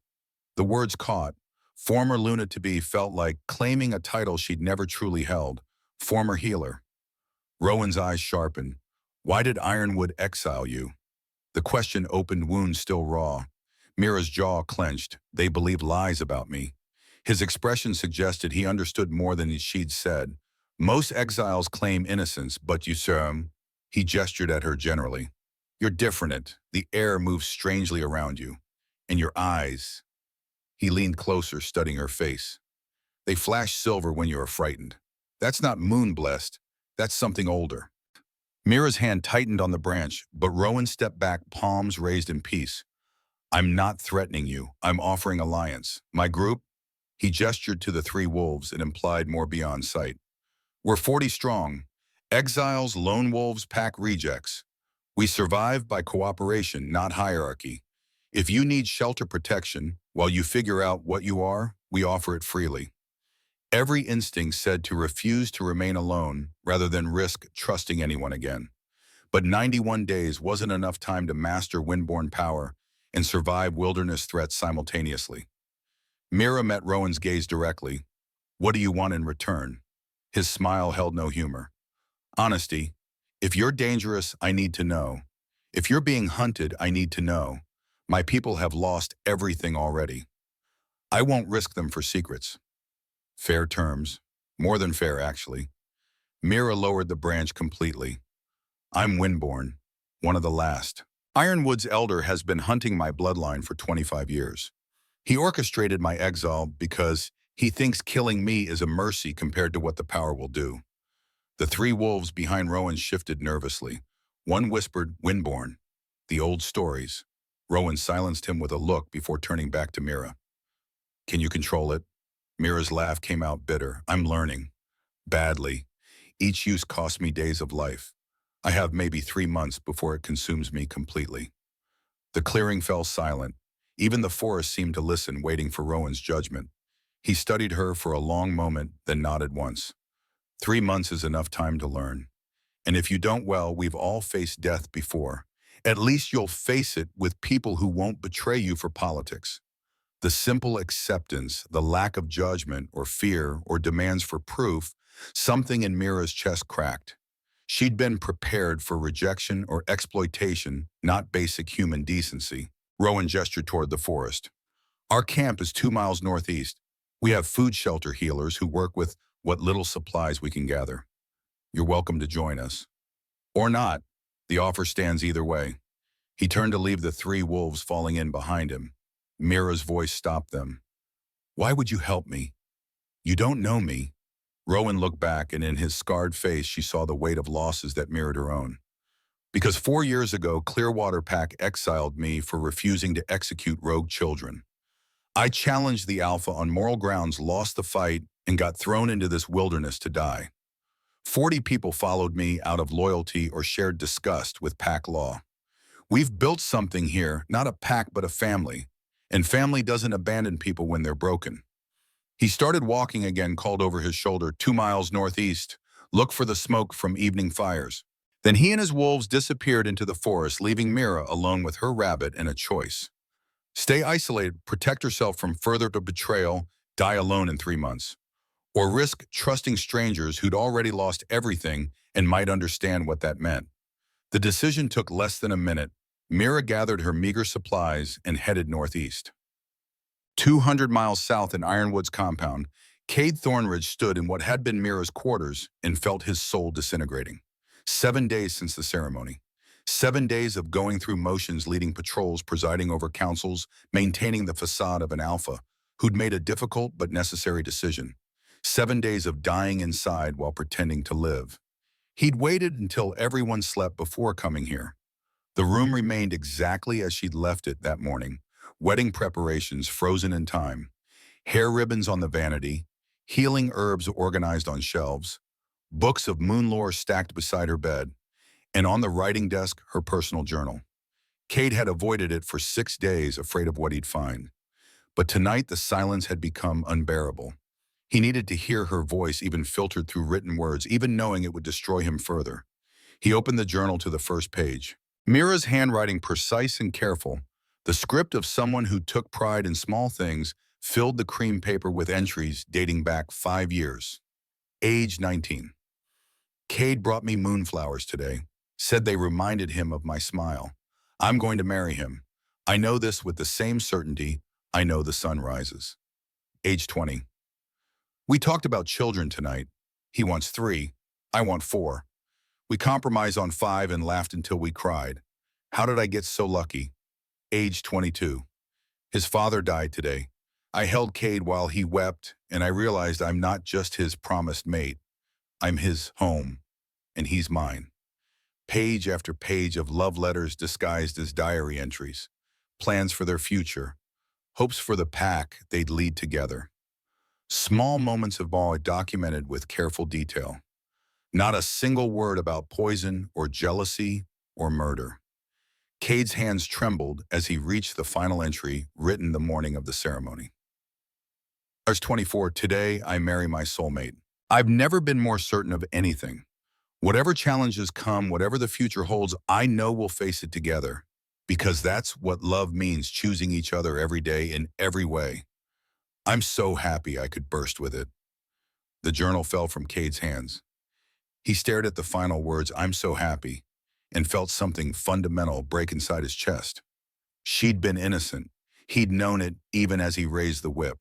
The words caught. Former Luna-to-be felt like claiming a title she'd never truly held. Former healer. Rowan's eyes sharpened. Why did Ironwood exile you? The question opened wounds still raw. Mira's jaw clenched. They believed lies about me. His expression suggested he understood more than she'd said. Most exiles claim innocence, but you, sir, he gestured at her generally. You're different. The air moves strangely around you. And your eyes. He leaned closer, studying her face. They flash silver when you are frightened. That's not moon-blessed. That's something older. Mira's hand tightened on the branch, but Rowan stepped back, palms raised in peace. I'm not threatening you. I'm offering alliance. My group? He gestured to the 3 wolves and implied more beyond sight. We're 40 strong. Exiles, lone wolves, pack rejects. We survive by cooperation, not hierarchy. If you need shelter protection, while you figure out what you are, we offer it freely. Every instinct said to refuse to remain alone rather than risk trusting anyone again. But 91 days wasn't enough time to master windborne power and survive wilderness threats simultaneously. Mira met Rowan's gaze directly. What do you want in return? His smile held no humor. Honesty. If you're dangerous, I need to know. If you're being hunted, I need to know. My people have lost everything already. I won't risk them for secrets. Fair terms. More than fair, actually. Mira lowered the branch completely. I'm Windborn, one of the last. Ironwood's elder has been hunting my bloodline for 25 years. He orchestrated my exile because he thinks killing me is a mercy compared to what the power will do. The three wolves behind Rowan shifted nervously. One whispered, Windborn, the old stories. Rowan silenced him with a look before turning back to Mira. Can you control it? Mira's laugh came out bitter. I'm learning. Badly. Each use costs me days of life. I have maybe 3 months before it consumes me completely. The clearing fell silent. Even the forest seemed to listen, waiting for Rowan's judgment. He studied her for a long moment, then nodded once. 3 months is enough time to learn. And if you don't, well, we've all faced death before. At least you'll face it with people who won't betray you for politics. The simple acceptance, the lack of judgment or fear or demands for proof, something in Mira's chest cracked. She'd been prepared for rejection or exploitation, not basic human decency. Rowan gestured toward the forest. Our camp is 2 miles northeast. We have food shelter healers who work with what little supplies we can gather. You're welcome to join us. Or not. The offer stands either way. He turned to leave the three wolves falling in behind him. Mira's voice stopped them. Why would you help me? You don't know me. Rowan looked back, and in his scarred face she saw the weight of losses that mirrored her own. Because 4 years ago, Clearwater Pack exiled me for refusing to execute rogue children. I challenged the Alpha on moral grounds, lost the fight, and got thrown into this wilderness to die. 40 people followed me out of loyalty or shared disgust with pack law. We've built something here, not a pack but a family. And family doesn't abandon people when they're broken. He started walking again, called over his shoulder, 2 miles northeast. Look for the smoke from evening fires. Then he and his wolves disappeared into the forest, leaving Mira alone with her rabbit and a choice. Stay isolated, protect herself from further betrayal, die alone in 3 months. Or risk trusting strangers who'd already lost everything and might understand what that meant. The decision took less than a minute. Mira gathered her meager supplies and headed northeast. 200 miles south in Ironwood's compound, Cade Thornridge stood in what had been Mira's quarters and felt his soul disintegrating. 7 days since the ceremony. 7 days of going through motions, leading patrols, presiding over councils, maintaining the facade of an alpha who'd made a difficult but necessary decision. 7 days of dying inside while pretending to live. He'd waited until everyone slept before coming here. The room remained exactly as she'd left it that morning. Wedding preparations frozen in time. Hair ribbons on the vanity. Healing herbs organized on shelves. Books of moon lore stacked beside her bed. And on the writing desk, her personal journal. Cade had avoided it for 6 days, afraid of what he'd find. But tonight the silence had become unbearable. He needed to hear her voice, even filtered through written words, even knowing it would destroy him further. He opened the journal to the first page. Mira's handwriting, precise and careful, the script of someone who took pride in small things, filled the cream paper with entries dating back 5 years. Age 19. Cade brought me moonflowers today, said they reminded him of my smile. I'm going to marry him. I know this with the same certainty I know the sun rises. Age 20. We talked about children tonight. He wants 3. I want 4. We compromised on 5 and laughed until we cried. How did I get so lucky? Age 22. His father died today. I held Cade while he wept, and I realized I'm not just his promised mate. I'm his home, and he's mine. Page after page of love letters disguised as diary entries. Plans for their future. Hopes for the pack they'd lead together. Small moments of awe documented with careful detail. Not a single word about poison or jealousy or murder. Cade's hands trembled as he reached the final entry written the morning of the ceremony. Verse 24, today I marry my soulmate. I've never been more certain of anything. Whatever challenges come, whatever the future holds, I know we'll face it together. Because that's what love means, choosing each other every day in every way. I'm so happy I could burst with it. The journal fell from Cade's hands. He stared at the final words, I'm so happy, and felt something fundamental break inside his chest. She'd been innocent. He'd known it even as he raised the whip.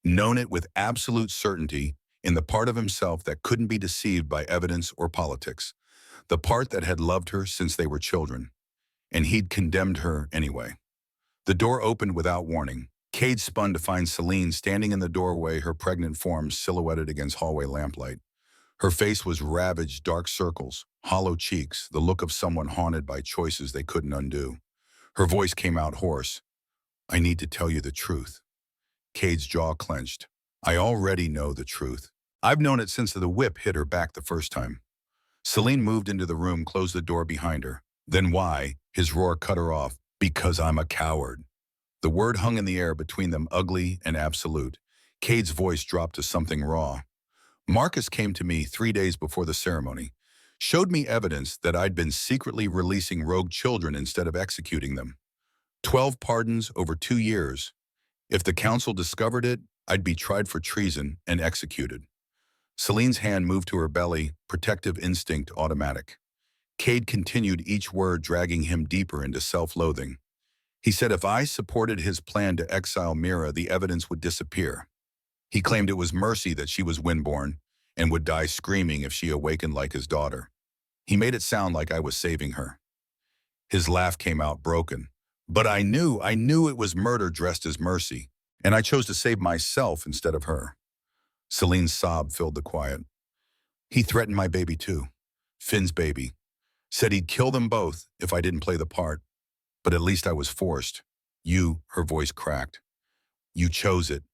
Known it with absolute certainty in the part of himself that couldn't be deceived by evidence or politics. the part that had loved her since they were children, and he'd condemned her anyway. The door opened without warning. Cade spun to find Celine standing in the doorway, her pregnant form silhouetted against hallway lamplight. Her face was ravaged, dark circles, hollow cheeks, the look of someone haunted by choices they couldn't undo. Her voice came out hoarse. "I need to tell you the truth." Cade's jaw clenched. "I already know the truth. I've known it since the whip hit her back the first time." Celine moved into the room, closed the door behind her. "Then why?" His roar cut her off. "Because I'm a coward." The word hung in the air between them, ugly and absolute. Cade's voice dropped to something raw. "Marcus came to me 3 days before the ceremony, showed me evidence that I'd been secretly releasing rogue children instead of executing them. 12 pardons over 2 years. If the council discovered it, I'd be tried for treason and executed." Celine's hand moved to her belly, protective instinct automatic. Cade continued, each word dragging him deeper into self-loathing. He said if I supported his plan to exile Mira, the evidence would disappear. He claimed it was mercy that she was windborn and would die screaming if she awakened like his daughter. He made it sound like I was saving her. His laugh came out broken. "But I knew it was murder dressed as mercy, and I chose to save myself instead of her." Celine's sob filled the quiet. "He threatened my baby too. Finn's baby. Said he'd kill them both if I didn't play the part. But at least I was forced. You," her voice cracked. "You chose it."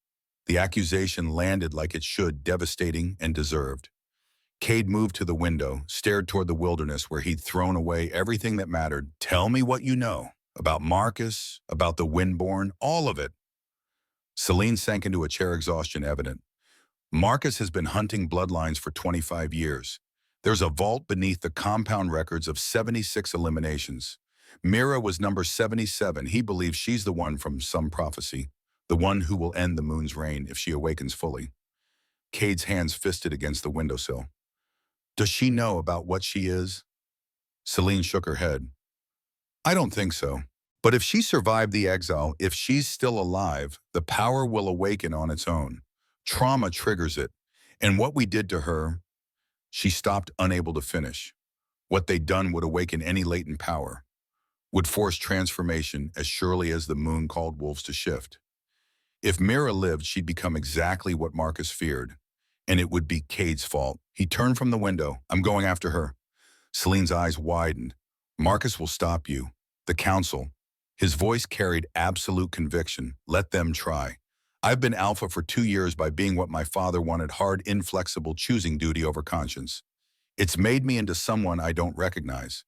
The accusation landed like it should, devastating and deserved. Cade moved to the window, stared toward the wilderness where he'd thrown away everything that mattered. "Tell me what you know. About Marcus, about the windborn, all of it." Celine sank into a chair, exhaustion evident. "Marcus has been hunting bloodlines for 25 years. There's a vault beneath the compound records of 76 eliminations. Mira was number 77. He believes she's the one from some prophecy, the one who will end the moon's reign if she awakens fully." Cade's hands fisted against the windowsill. "Does she know about what she is?" Celine shook her head. "I don't think so. But if she survived the exile, if she's still alive, the power will awaken on its own. Trauma triggers it. And what we did to her..." She stopped, unable to finish. What they'd done would awaken any latent power, would force transformation as surely as the moon called wolves to shift. If Mira lived, she'd become exactly what Marcus feared, and it would be Cade's fault. He turned from the window. "I'm going after her." Celine's eyes widened. "Marcus will stop you. The council." His voice carried absolute conviction. "Let them try. I've been alpha for 2 years by being what my father wanted, hard, inflexible, choosing duty over conscience. It's made me into someone I don't recognize.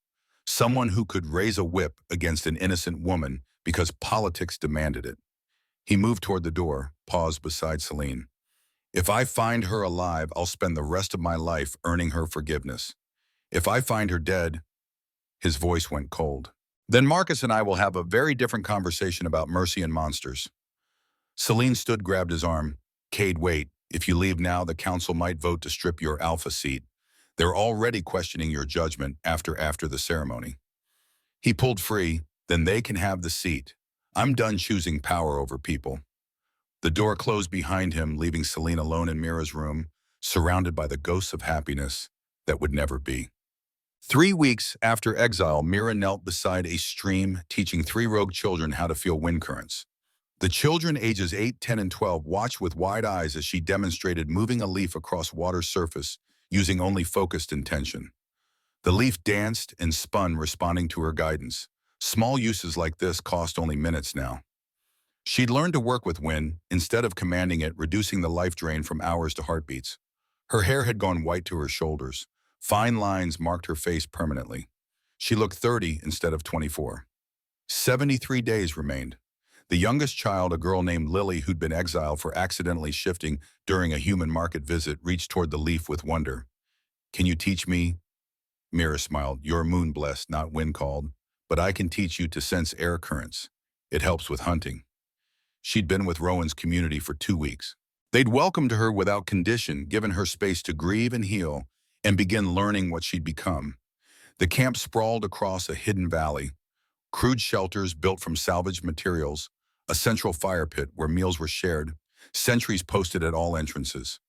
Someone who could raise a whip against an innocent woman because politics demanded it." He moved toward the door, paused beside Celine. "If I find her alive, I'll spend the rest of my life earning her forgiveness. If I find her dead..." His voice went cold. "Then Marcus and I will have a very different conversation about mercy and monsters." Celine stood, grabbed his arm. "Cade, wait. If you leave now, the council might vote to strip your alpha seat. They're already questioning your judgment after the ceremony." He pulled free. "Then they can have the seat. I'm done choosing power over people." The door closed behind him, leaving Celine alone in Mira's room, surrounded by the ghosts of happiness that would never be. 3 weeks after exile, Mira knelt beside a stream, teaching 3 rogue children how to feel wind currents. The children ages 8, 10, and 12 watched with wide eyes as she demonstrated moving a leaf across water's surface using only focused intention. The leaf danced and spun, responding to her guidance. Small uses like this cost only minutes now. She'd learned to work with wind, instead of commanding it, reducing the life drain from hours to heartbeats. Her hair had gone white to her shoulders. Fine lines marked her face permanently. She looked 30 instead of 24. 73 days remained. The youngest child, a girl named Lily who'd been exiled for accidentally shifting during a human market visit, reached toward the leaf with wonder. "Can you teach me?" Mira smiled. "You're moon-blessed, not wind-called, but I can teach you to sense air currents. It helps with hunting." She'd been with Rowan's community for 2 weeks. They'd welcomed her without condition, given her space to grieve and heal, and begin learning what she'd become. The camp sprawled across a hidden valley. Crude shelters built from salvaged materials, a central fire pit where meals were shared, sentries posted at all entrances.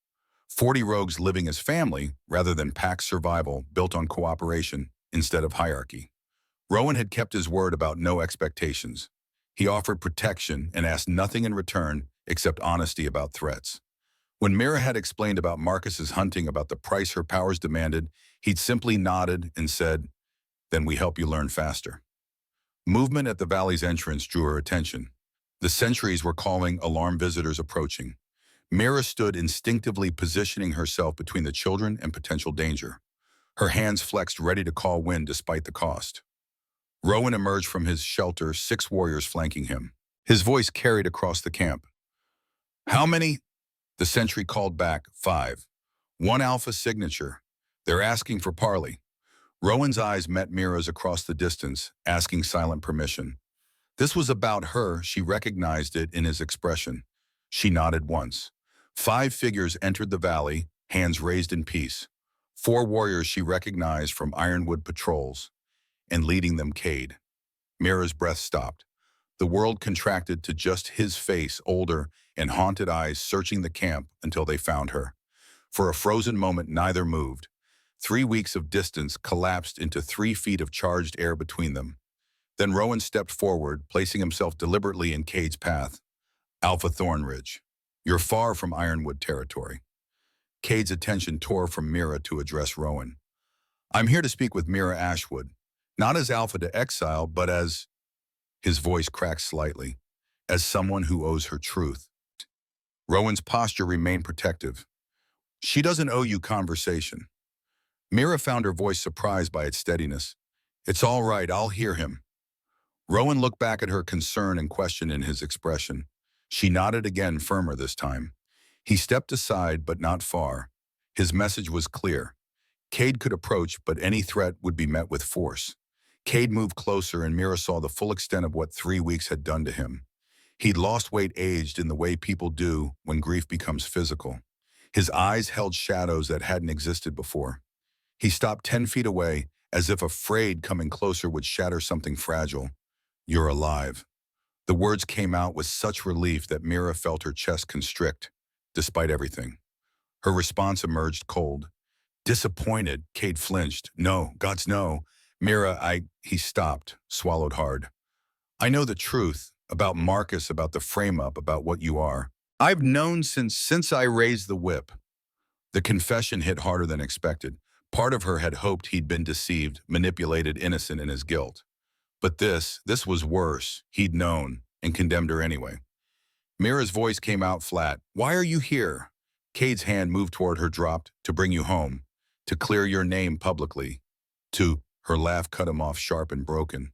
40 rogues living as family rather than pack survival built on cooperation instead of hierarchy. Rowan had kept his word about no expectations. He offered protection and asked nothing in return except honesty about threats. When Mira had explained about Marcus's hunting about the price her powers demanded, he'd simply nodded and said, "Then we help you learn faster." Movement at the valley's entrance drew her attention. The sentries were calling alarm visitors approaching. Mira stood instinctively positioning herself between the children and potential danger. Her hands flexed ready to call wind despite the cost. Rowan emerged from his shelter, 6 warriors flanking him. His voice carried across the camp. "How many?" The sentry called back, 5. "One alpha signature. They're asking for parley." Rowan's eyes met Mira's across the distance, asking silent permission. This was about her. She recognized it in his expression. She nodded once. 5 figures entered the valley, hands raised in peace. 4 warriors she recognized from Ironwood patrols, and leading them Cade. Mira's breath stopped. The world contracted to just his face, older and haunted eyes searching the camp until they found her. For a frozen moment, neither moved. 3 weeks of distance collapsed into 3 feet of charged air between them. Then Rowan stepped forward, placing himself deliberately in Cade's path. "Alpha Thornridge, you're far from Ironwood territory." Cade's attention tore from Mira to address Rowan. "I'm here to speak with Mira Ashwood, not as Alpha to Exile, but as—" His voice cracked slightly, "as someone who owes her truth." Rowan's posture remained protective. "She doesn't owe you conversation." Mira found her voice surprised by its steadiness. "It's all right, I'll hear him." Rowan looked back at her, concern and question in his expression. She nodded again, firmer this time. He stepped aside, but not far. His message was clear. Cade could approach, but any threat would be met with force. Cade moved closer, and Mira saw the full extent of what 3 weeks had done to him. He'd lost weight, aged in the way people do when grief becomes physical. His eyes held shadows that hadn't existed before. He stopped 10 feet away, as if afraid coming closer would shatter something fragile. "You're alive." The words came out with such relief that Mira felt her chest constrict, despite everything. Her response emerged cold. "Disappointed," Cade flinched. "No, God's no. Mira, He stopped, swallowed hard. "I know the truth, about Marcus, about the frame-up, about what you are. I've known since I raised the whip." The confession hit harder than expected. Part of her had hoped he'd been deceived, manipulated, innocent in his guilt. But this was worse. He'd known, and condemned her anyway. Mira's voice came out flat. "Why are you here?" Cade's hand moved toward her, dropped. "To bring you home. To clear your name publicly. To—" Her laugh cut him off, sharp and broken.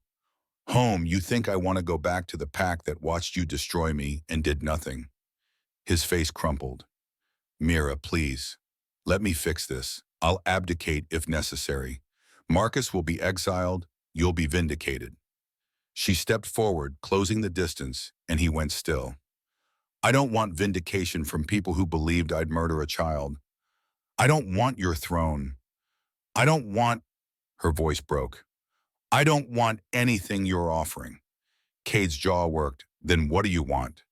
"Home, you think I want to go back to the pack that watched you destroy me and did nothing?" His face crumpled. "Mira, please. Let me fix this. I'll abdicate if necessary. Marcus will be exiled. You'll be vindicated." She stepped forward, closing the distance, and he went still. "I don't want vindication from people who believed I'd murder a child. I don't want your throne. I don't want—" Her voice broke. "I don't want anything you're offering." Cade's jaw worked. "Then what do you want?"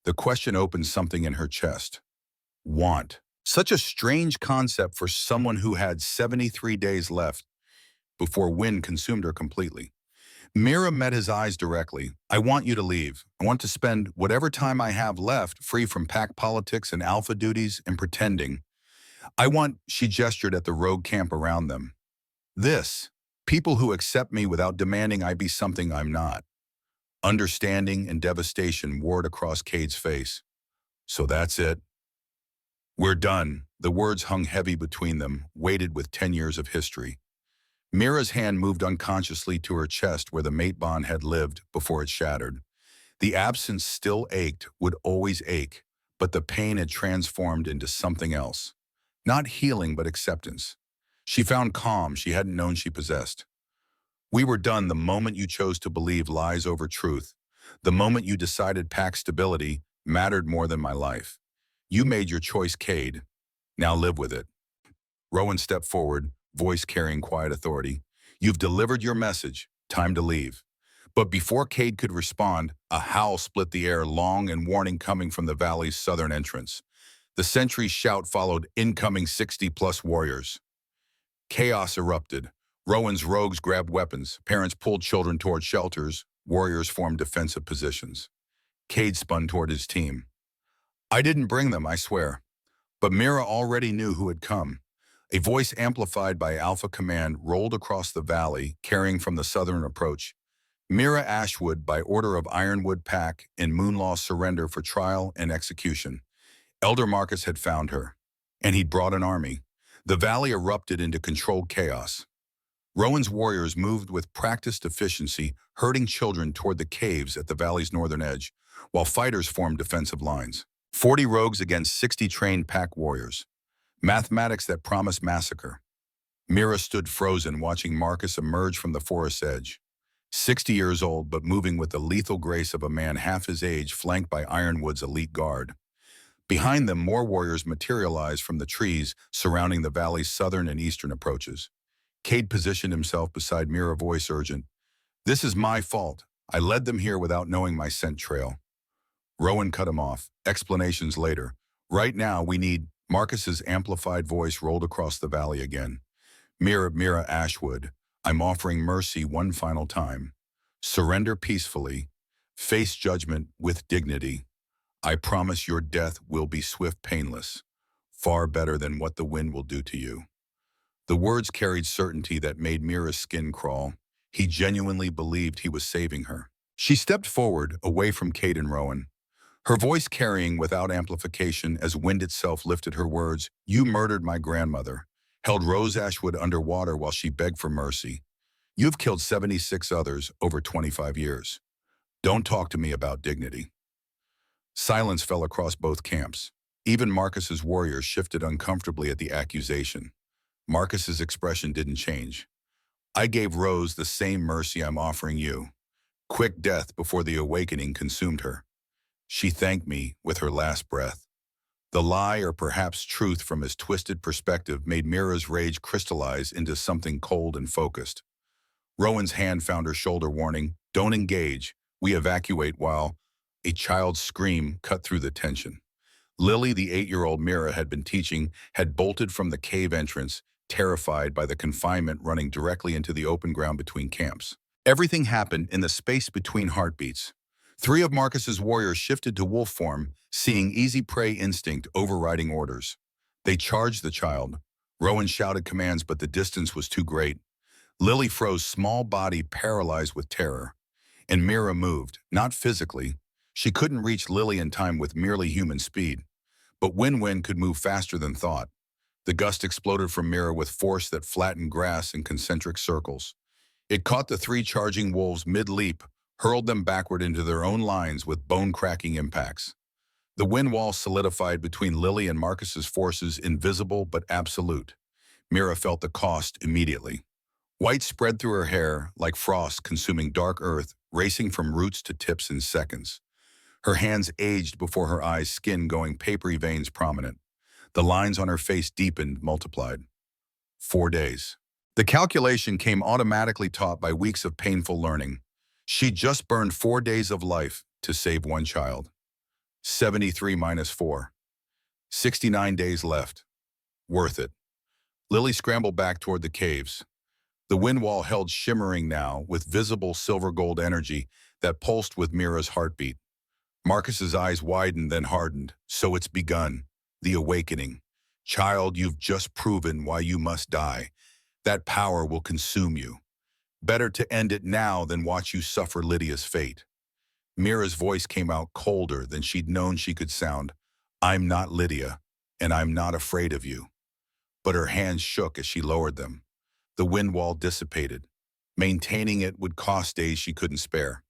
The question opened something in her chest. Want. Such a strange concept for someone who had 73 days left before wind consumed her completely. Mira met his eyes directly. "I want you to leave. I want to spend whatever time I have left free from pack politics and alpha duties and pretending. I want—" She gestured at the rogue camp around them. "This. People who accept me without demanding I be something I'm not." Understanding and devastation warred across Cade's face. "So that's it. We're done." The words hung heavy between them, weighted with 10 years of history. Mira's hand moved unconsciously to her chest where the mate bond had lived before it shattered. The absence still ached, would always ache, but the pain had transformed into something else. Not healing, but acceptance. She found calm she hadn't known she possessed. "We were done the moment you chose to believe lies over truth. The moment you decided pack stability mattered more than my life. You made your choice, Cade. Now live with it." Rowan stepped forward, voice carrying quiet authority. "You've delivered your message. Time to leave." But before Cade could respond, a howl split the air, long and warning, coming from the valley's southern entrance. The sentry's shout followed incoming 60-plus warriors. Chaos erupted. Rowan's rogues grabbed weapons. Parents pulled children toward shelters. Warriors formed defensive positions. Cade spun toward his team. I didn't bring them, I swear. But Mira already knew who had come. A voice amplified by Alpha Command rolled across the valley, carrying from the southern approach. Mira Ashwood, by order of Ironwood Pack, in Moonlaw surrender for trial and execution. Elder Marcus had found her, and he'd brought an army. The valley erupted into controlled chaos. Rowan's warriors moved with practiced efficiency, herding children toward the caves at the valley's northern edge, while fighters formed defensive lines. 40 rogues against 60 trained pack warriors. Mathematics that promised massacre. Mira stood frozen, watching Marcus emerge from the forest's edge. 60 years old, but moving with the lethal grace of a man half his age, flanked by Ironwood's elite guard. Behind them, more warriors materialized from the trees surrounding the valley's southern and eastern approaches. Cade positioned himself beside Mira, voice urgent. This is my fault. I led them here without knowing my scent trail. Rowan cut him off. Explanations later. Right now, we need... Marcus's amplified voice rolled across the valley again. Mira Ashwood, I'm offering mercy one final time. Surrender peacefully. Face judgment with dignity. I promise your death will be swift, painless. Far better than what the wind will do to you. The words carried certainty that made Mira's skin crawl. He genuinely believed he was saving her. She stepped forward, away from Cade and Rowan. Her voice carrying without amplification as wind itself lifted her words. You murdered my grandmother, held Rose Ashwood underwater while she begged for mercy. You've killed 76 others over 25 years. Don't talk to me about dignity. Silence fell across both camps. Even Marcus's warriors shifted uncomfortably at the accusation. Marcus's expression didn't change. I gave Rose the same mercy I'm offering you. Quick death before the awakening consumed her. She thanked me with her last breath. The lie, or perhaps truth from his twisted perspective, made Mira's rage crystallize into something cold and focused. Rowan's hand found her shoulder, warning, don't engage. We evacuate while... A child's scream cut through the tension. Lily, the 8-year-old Mira had been teaching, had bolted from the cave entrance, terrified by the confinement running directly into the open ground between camps. Everything happened in the space between heartbeats. 3 of Marcus's warriors shifted to wolf form, seeing easy prey instinct overriding orders. They charged the child. Rowan shouted commands, but the distance was too great. Lily froze, small body paralyzed with terror. And Mira moved, not physically. She couldn't reach Lily in time with merely human speed. But Win-Win could move faster than thought. The gust exploded from Mira with force that flattened grass in concentric circles. It caught the 3 charging wolves mid-leap, hurled them backward into their own lines with bone-cracking impacts. The wind wall solidified between Lily and Marcus's forces, invisible but absolute. Mira felt the cost immediately. White spread through her hair like frost consuming dark earth, racing from roots to tips in seconds. Her hands aged before her eyes, skin going papery, veins prominent. The lines on her face deepened, multiplied. 4 days. The calculation came automatically taught by weeks of painful learning. She just burned 4 days of life to save 1 child. 73 minus 4. 69 days left. Worth it. Lily scrambled back toward the caves. The wind wall held shimmering now with visible silver-gold energy that pulsed with Mira's heartbeat. Marcus's eyes widened, then hardened. So it's begun. The awakening. Child, you've just proven why you must die. That power will consume you. Better to end it now than watch you suffer Lydia's fate. Mira's voice came out colder than she'd known she could sound. I'm not Lydia, and I'm not afraid of you. But her hands shook as she lowered them. The wind wall dissipated. Maintaining it would cost days she couldn't spare.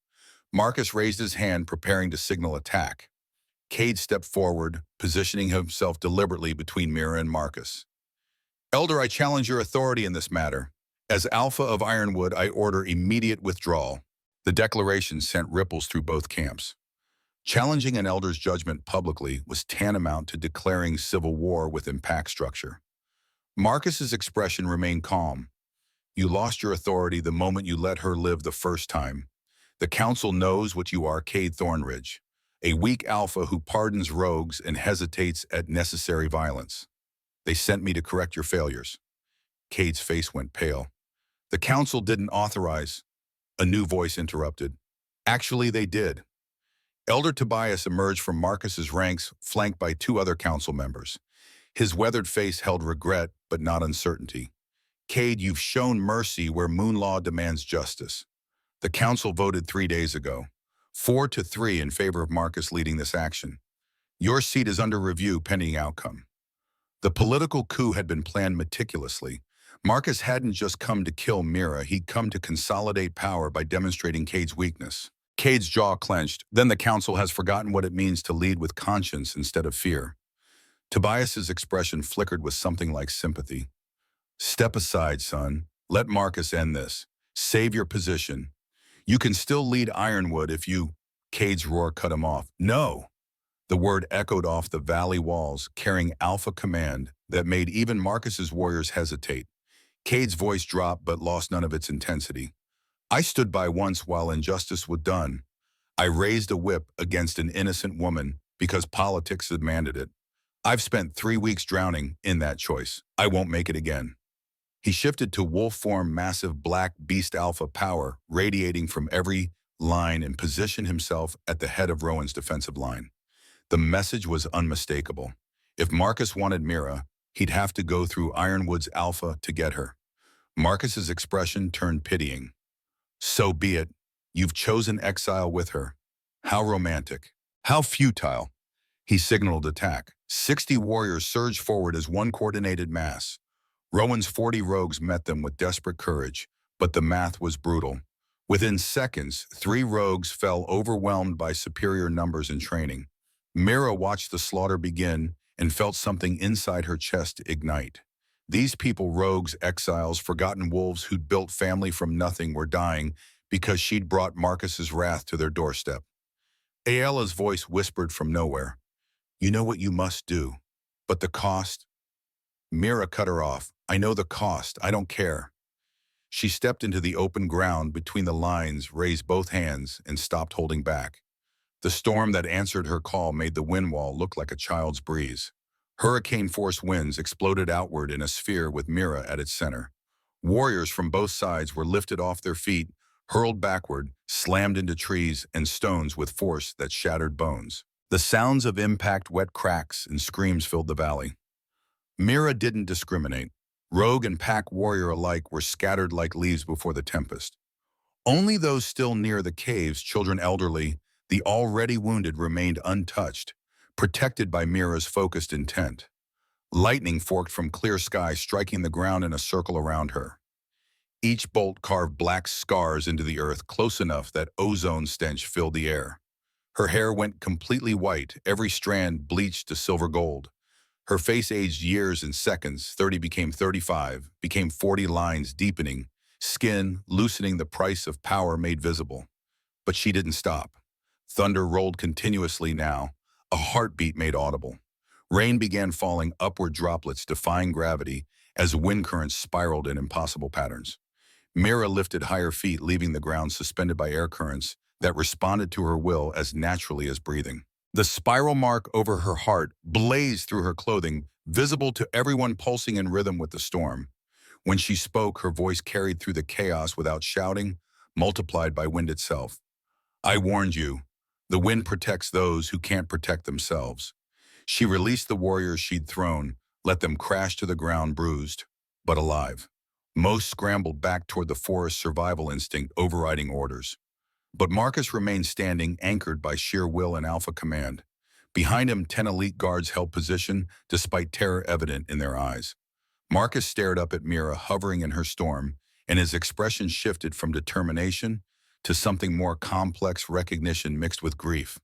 Marcus raised his hand, preparing to signal attack. Cade stepped forward, positioning himself deliberately between Mira and Marcus. Elder, I challenge your authority in this matter. As Alpha of Ironwood, I order immediate withdrawal. The declaration sent ripples through both camps. Challenging an elder's judgment publicly was tantamount to declaring civil war within pack structure. Marcus's expression remained calm. You lost your authority the moment you let her live the first time. The council knows what you are, Cade Thornridge. A weak alpha who pardons rogues and hesitates at necessary violence. They sent me to correct your failures. Cade's face went pale. The council didn't authorize. A new voice interrupted. Actually, they did. Elder Tobias emerged from Marcus's ranks, flanked by two other council members. His weathered face held regret, but not uncertainty. Cade, you've shown mercy where Moon Law demands justice. The council voted 3 days ago, 4-3 in favor of Marcus leading this action. Your seat is under review pending outcome. The political coup had been planned meticulously. Marcus hadn't just come to kill Mira, he'd come to consolidate power by demonstrating Cade's weakness. Cade's jaw clenched. Then the council has forgotten what it means to lead with conscience instead of fear. Tobias's expression flickered with something like sympathy. Step aside, son. Let Marcus end this. Save your position. You can still lead Ironwood if you... Cade's roar cut him off. No! The word echoed off the valley walls, carrying alpha command that made even Marcus's warriors hesitate. Cade's voice dropped but lost none of its intensity. I stood by once while injustice was done. I raised a whip against an innocent woman because politics demanded it. I've spent 3 weeks drowning in that choice. I won't make it again. He shifted to wolf form, massive black beast alpha power radiating from every line and positioned himself at the head of Rowan's defensive line. The message was unmistakable. If Marcus wanted Mira, he'd have to go through Ironwood's alpha to get her. Marcus's expression turned pitying. So be it. You've chosen exile with her. How romantic. How futile. He signaled attack. 60 warriors surged forward as one coordinated mass. Rowan's 40 rogues met them with desperate courage, but the math was brutal. Within seconds, 3 rogues fell overwhelmed by superior numbers and training. Mira watched the slaughter begin and felt something inside her chest ignite. These people, rogues, exiles, forgotten wolves who'd built family from nothing, were dying because she'd brought Marcus's wrath to their doorstep. Ayala's voice whispered from nowhere. You know what you must do, but the cost? Mira cut her off. I know the cost. I don't care. She stepped into the open ground between the lines, raised both hands, and stopped holding back. The storm that answered her call made the wind wall look like a child's breeze. Hurricane-force winds exploded outward in a sphere with Mira at its center. Warriors from both sides were lifted off their feet, hurled backward, slammed into trees and stones with force that shattered bones. The sounds of impact, wet cracks, and screams filled the valley. Mira didn't discriminate. Rogue and pack warrior alike were scattered like leaves before the tempest. Only those still near the caves, children, elderly, the already wounded, remained untouched, protected by Mira's focused intent. Lightning forked from clear sky, striking the ground in a circle around her. Each bolt carved black scars into the earth, close enough that ozone stench filled the air. Her hair went completely white, every strand bleached to silver gold. Her face aged years in seconds. 30 became 35, became 40, lines deepening, skin loosening, the price of power made visible. But she didn't stop. Thunder rolled continuously now, a heartbeat made audible. Rain began falling, upward droplets defying gravity as wind currents spiraled in impossible patterns. Mira lifted higher feet, leaving the ground suspended by air currents that responded to her will as naturally as breathing. The spiral mark over her heart blazed through her clothing, visible to everyone, pulsing in rhythm with the storm. When she spoke, her voice carried through the chaos without shouting, multiplied by wind itself. I warned you. The wind protects those who can't protect themselves. She released the warriors she'd thrown, let them crash to the ground bruised, but alive. Most scrambled back toward the forest's survival instinct, overriding orders. But Marcus remained standing, anchored by sheer will and alpha command. Behind him, 10 elite guards held position, despite terror evident in their eyes. Marcus stared up at Mira, hovering in her storm, and his expression shifted from determination to something more complex, recognition mixed with grief.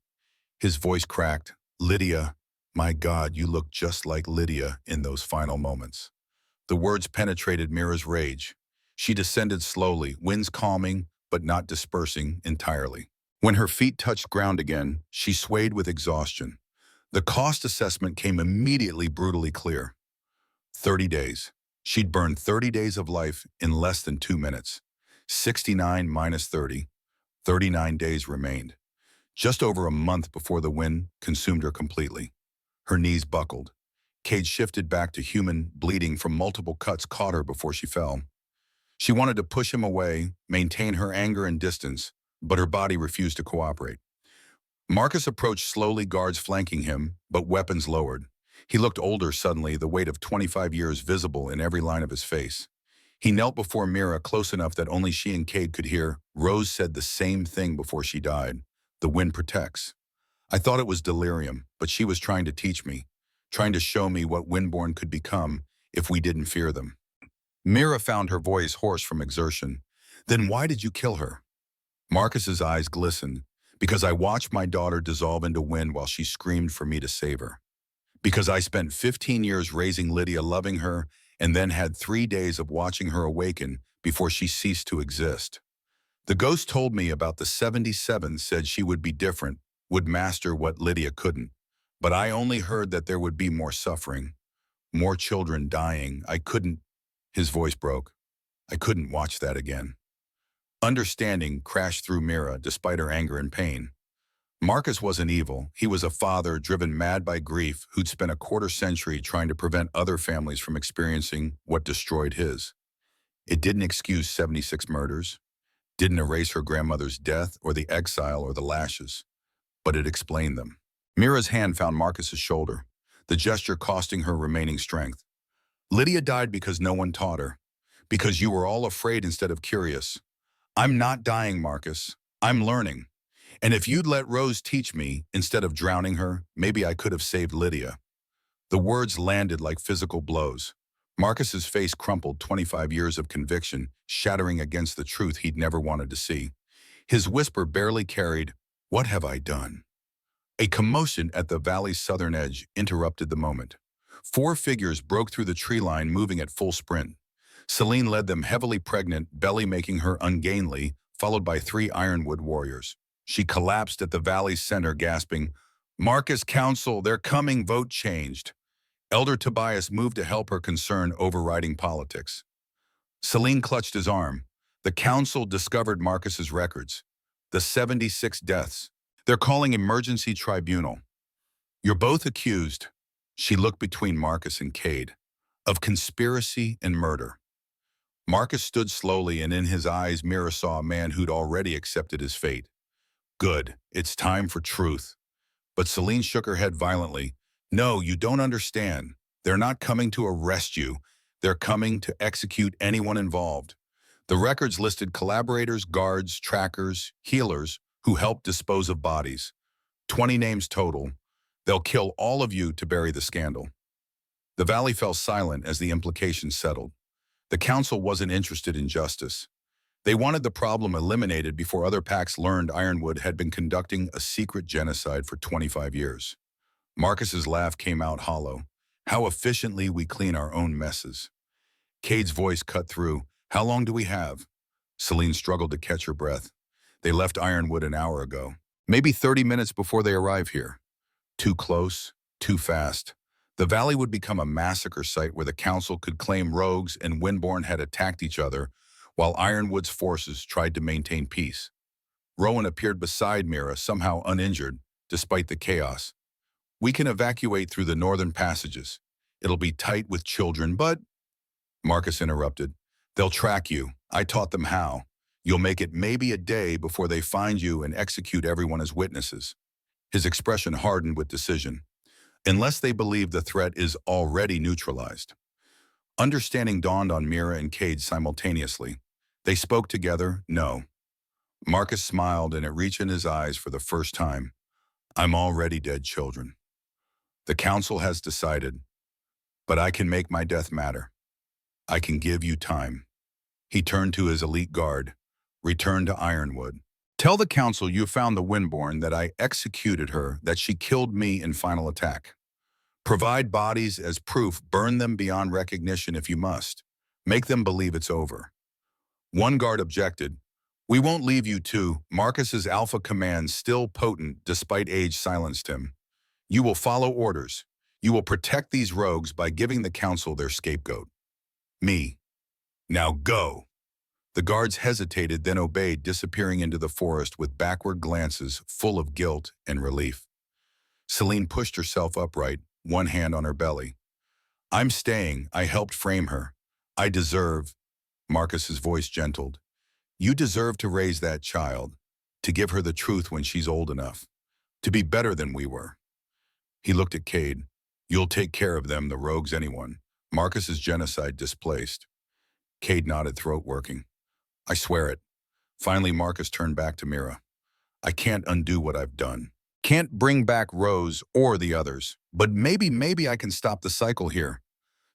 His voice cracked. Lydia, my God, you look just like Lydia in those final moments. The words penetrated Mira's rage. She descended slowly, winds calming, but not dispersing entirely. When her feet touched ground again, she swayed with exhaustion. The cost assessment came immediately brutally clear. 30 days. She'd burned 30 days of life in less than 2 minutes. 69 minus 30. 39 days remained. Just over a month before the wind consumed her completely. Her knees buckled. Cade shifted back to human, bleeding from multiple cuts caught her before she fell. She wanted to push him away, maintain her anger and distance, but her body refused to cooperate. Marcus approached slowly, guards flanking him, but weapons lowered. He looked older suddenly, the weight of 25 years visible in every line of his face. He knelt before Mira, close enough that only she and Cade could hear. Rose said the same thing before she died. The wind protects. I thought it was delirium, but she was trying to teach me, trying to show me what Windborn could become if we didn't fear them. Mira found her voice hoarse from exertion. Then why did you kill her? Marcus's eyes glistened. Because I watched my daughter dissolve into wind while she screamed for me to save her. Because I spent 15 years raising Lydia, loving her, and then had 3 days of watching her awaken before she ceased to exist. The ghost told me about the 77, said she would be different, would master what Lydia couldn't. But I only heard that there would be more suffering, more children dying. I couldn't, his voice broke. I couldn't watch that again. Understanding crashed through Mira despite her anger and pain. Marcus wasn't evil. He was a father driven mad by grief who'd spent a quarter-century trying to prevent other families from experiencing what destroyed his. It didn't excuse 76 murders, didn't erase her grandmother's death or the exile or the lashes, but it explained them. Mira's hand found Marcus's shoulder, the gesture costing her remaining strength. Lydia died because no one taught her, because you were all afraid instead of curious. I'm not dying, Marcus. I'm learning. And if you'd let Rose teach me, instead of drowning her, maybe I could have saved Lydia. The words landed like physical blows. Marcus's face crumpled, 25 years of conviction, shattering against the truth he'd never wanted to see. His whisper barely carried, "What have I done?" A commotion at the valley's southern edge interrupted the moment. 4 figures broke through the tree line, moving at full sprint. Celine led them, heavily pregnant, belly making her ungainly, followed by 3 ironwood warriors. She collapsed at the valley's center, gasping, "Marcus, Council, they're coming!" Vote changed. Elder Tobias moved to help her, concern overriding politics. Celine clutched his arm. The council discovered Marcus's records. The 76 deaths. They're calling emergency tribunal. You're both accused, she looked between Marcus and Cade, of conspiracy and murder. Marcus stood slowly, and in his eyes Mira saw a man who'd already accepted his fate. Good, it's time for truth. But Celine shook her head violently. No, you don't understand. They're not coming to arrest you. They're coming to execute anyone involved. The records listed collaborators, guards, trackers, healers who helped dispose of bodies. 20 names total. They'll kill all of you to bury the scandal. The valley fell silent as the implications settled. The council wasn't interested in justice. They wanted the problem eliminated before other packs learned Ironwood had been conducting a secret genocide for 25 years. Marcus's laugh came out hollow. How efficiently we clean our own messes. Cade's voice cut through. How long do we have? Celine struggled to catch her breath. They left Ironwood an hour ago. Maybe 30 minutes before they arrive here. Too close, too fast. The valley would become a massacre site where the council could claim rogues and Windborn had attacked each other, while Ironwood's forces tried to maintain peace. Rowan appeared beside Mira, somehow uninjured, despite the chaos. We can evacuate through the northern passages. It'll be tight with children, but... Marcus interrupted. They'll track you. I taught them how. You'll make it maybe a day before they find you and execute everyone as witnesses. His expression hardened with decision. Unless they believe the threat is already neutralized. Understanding dawned on Mira and Cade simultaneously. They spoke together, no. Marcus smiled, and it reached in his eyes for the first time. I'm already dead, children. The council has decided, but I can make my death matter. I can give you time. He turned to his elite guard. Return to Ironwood. Tell the council you found the Windborn, that I executed her, that she killed me in final attack. Provide bodies as proof, burn them beyond recognition if you must. Make them believe it's over. One guard objected. We won't leave you two. Marcus's alpha command, still potent despite age, silenced him. You will follow orders. You will protect these rogues by giving the council their scapegoat. Me. Now go. The guards hesitated, then obeyed, disappearing into the forest with backward glances full of guilt and relief. Celine pushed herself upright, one hand on her belly. I'm staying. I helped frame her. I deserve, Marcus's voice gentled. You deserve to raise that child, to give her the truth when she's old enough, to be better than we were. He looked at Cade. You'll take care of them, the rogues anyone. Marcus's genocide displaced. Cade nodded, throat working. I swear it. Finally, Marcus turned back to Mira. I can't undo what I've done. Can't bring back Rose or the others. But maybe I can stop the cycle here.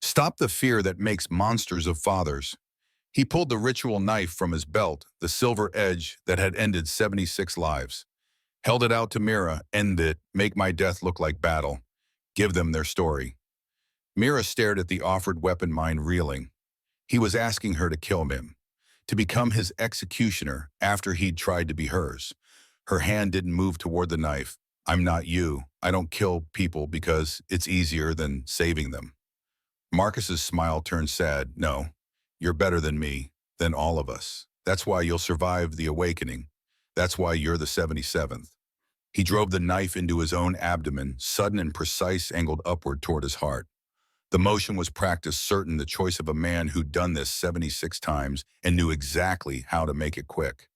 Stop the fear that makes monsters of fathers. He pulled the ritual knife from his belt, the silver edge that had ended 76 lives. Held it out to Mira. End it. Make my death look like battle. Give them their story. Mira stared at the offered weapon, mind reeling. He was asking her to kill him, to become his executioner after he'd tried to be hers. Her hand didn't move toward the knife. I'm not you. I don't kill people because it's easier than saving them. Marcus's smile turned sad. No, you're better than me, than all of us. That's why you'll survive the awakening. That's why you're the 77th. He drove the knife into his own abdomen, sudden and precise, angled upward toward his heart. The motion was practice, certain, the choice of a man who'd done this 76 times and knew exactly how to make it quick.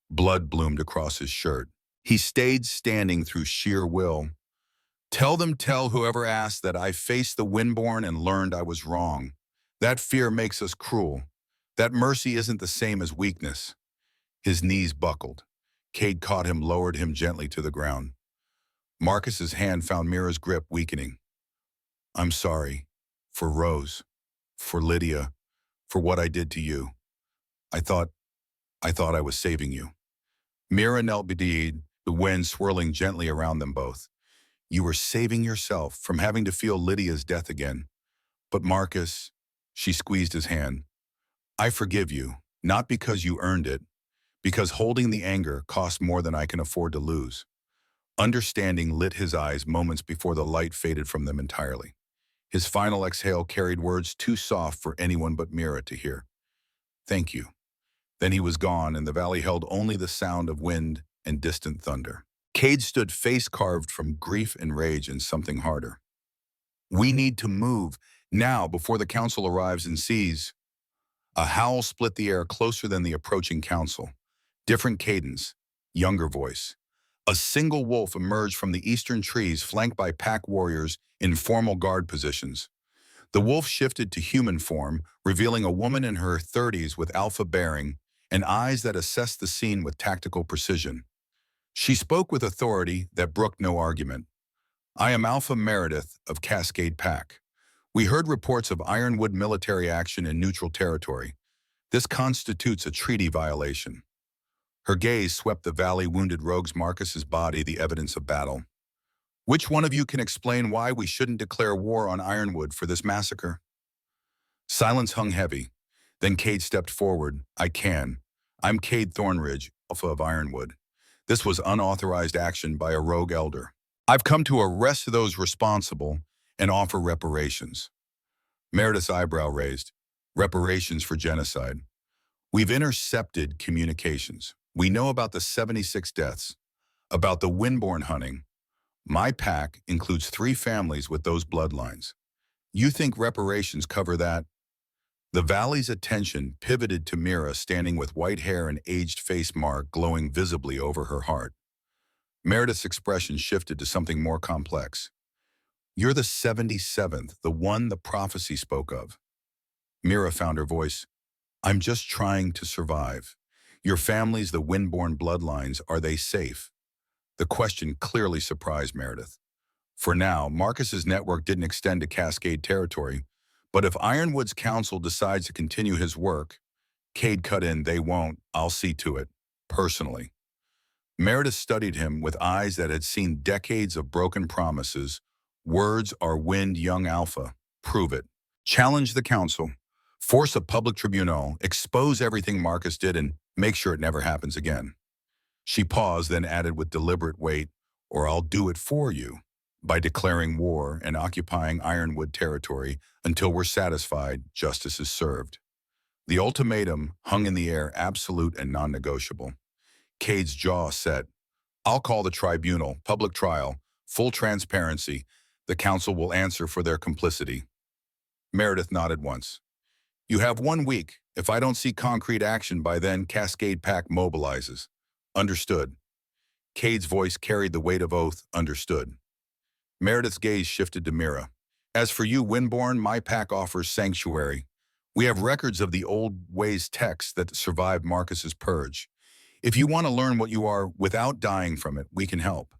Blood bloomed across his shirt. He stayed standing through sheer will. Tell whoever asked that I faced the windborn and learned I was wrong. That fear makes us cruel. That mercy isn't the same as weakness. His knees buckled. Cade caught him, lowered him gently to the ground. Marcus's hand found Mira's grip, weakening. I'm sorry. For Rose. For Lydia. For what I did to you. I thought I was saving you. Mira knelt beside, the wind swirling gently around them both. You were saving yourself from having to feel Lydia's death again. But Marcus, she squeezed his hand. I forgive you, not because you earned it, because holding the anger cost more than I can afford to lose. Understanding lit his eyes moments before the light faded from them entirely. His final exhale carried words too soft for anyone but Mira to hear. Thank you. Then he was gone, and the valley held only the sound of wind and distant thunder. Cade stood face carved from grief and rage and something harder. We need to move, now, before the council arrives and sees. A howl split the air closer than the approaching council. Different cadence, younger voice. A single wolf emerged from the eastern trees, flanked by pack warriors in formal guard positions. The wolf shifted to human form, revealing a woman in her 30s with alpha bearing and eyes that assessed the scene with tactical precision. She spoke with authority that brooked no argument. I am Alpha Meredith of Cascade Pack. We heard reports of Ironwood military action in neutral territory. This constitutes a treaty violation. Her gaze swept the valley, wounded rogues, Marcus's body, the evidence of battle. Which one of you can explain why we shouldn't declare war on Ironwood for this massacre? Silence hung heavy. Then Cade stepped forward. I can. I'm Cade Thornridge, Alpha of Ironwood. This was unauthorized action by a rogue elder. I've come to arrest those responsible and offer reparations. Meredith's eyebrow raised. Reparations for genocide. We've intercepted communications. We know about the 76 deaths, about the windborn hunting. My pack includes 3 families with those bloodlines. You think reparations cover that? The valley's attention pivoted to Mira, standing with white hair and aged face mark glowing visibly over her heart. Meredith's expression shifted to something more complex. You're the 77th, the one the prophecy spoke of. Mira found her voice. I'm just trying to survive. Your families, the windborn bloodlines, are they safe? The question clearly surprised Meredith. For now, Marcus's network didn't extend to Cascade territory, but if Ironwood's council decides to continue his work, Cade cut in, they won't, I'll see to it, personally. Meredith studied him with eyes that had seen decades of broken promises. Words are wind, young Alpha. Prove it. Challenge the council. Force a public tribunal. Expose everything Marcus did and make sure it never happens again. She paused, then added with deliberate weight, or I'll do it for you, by declaring war and occupying Ironwood territory until we're satisfied justice is served. The ultimatum hung in the air, absolute and non-negotiable. Cade's jaw set. I'll call the tribunal, public trial, full transparency. The council will answer for their complicity. Meredith nodded once. You have 1 week. If I don't see concrete action by then, Cascade Pack mobilizes. Understood. Cade's voice carried the weight of oath. Understood. Meredith's gaze shifted to Mira. As for you, Winborn, my pack offers sanctuary. We have records of the old ways texts that survived Marcus's purge. If you want to learn what you are without dying from it, we can help.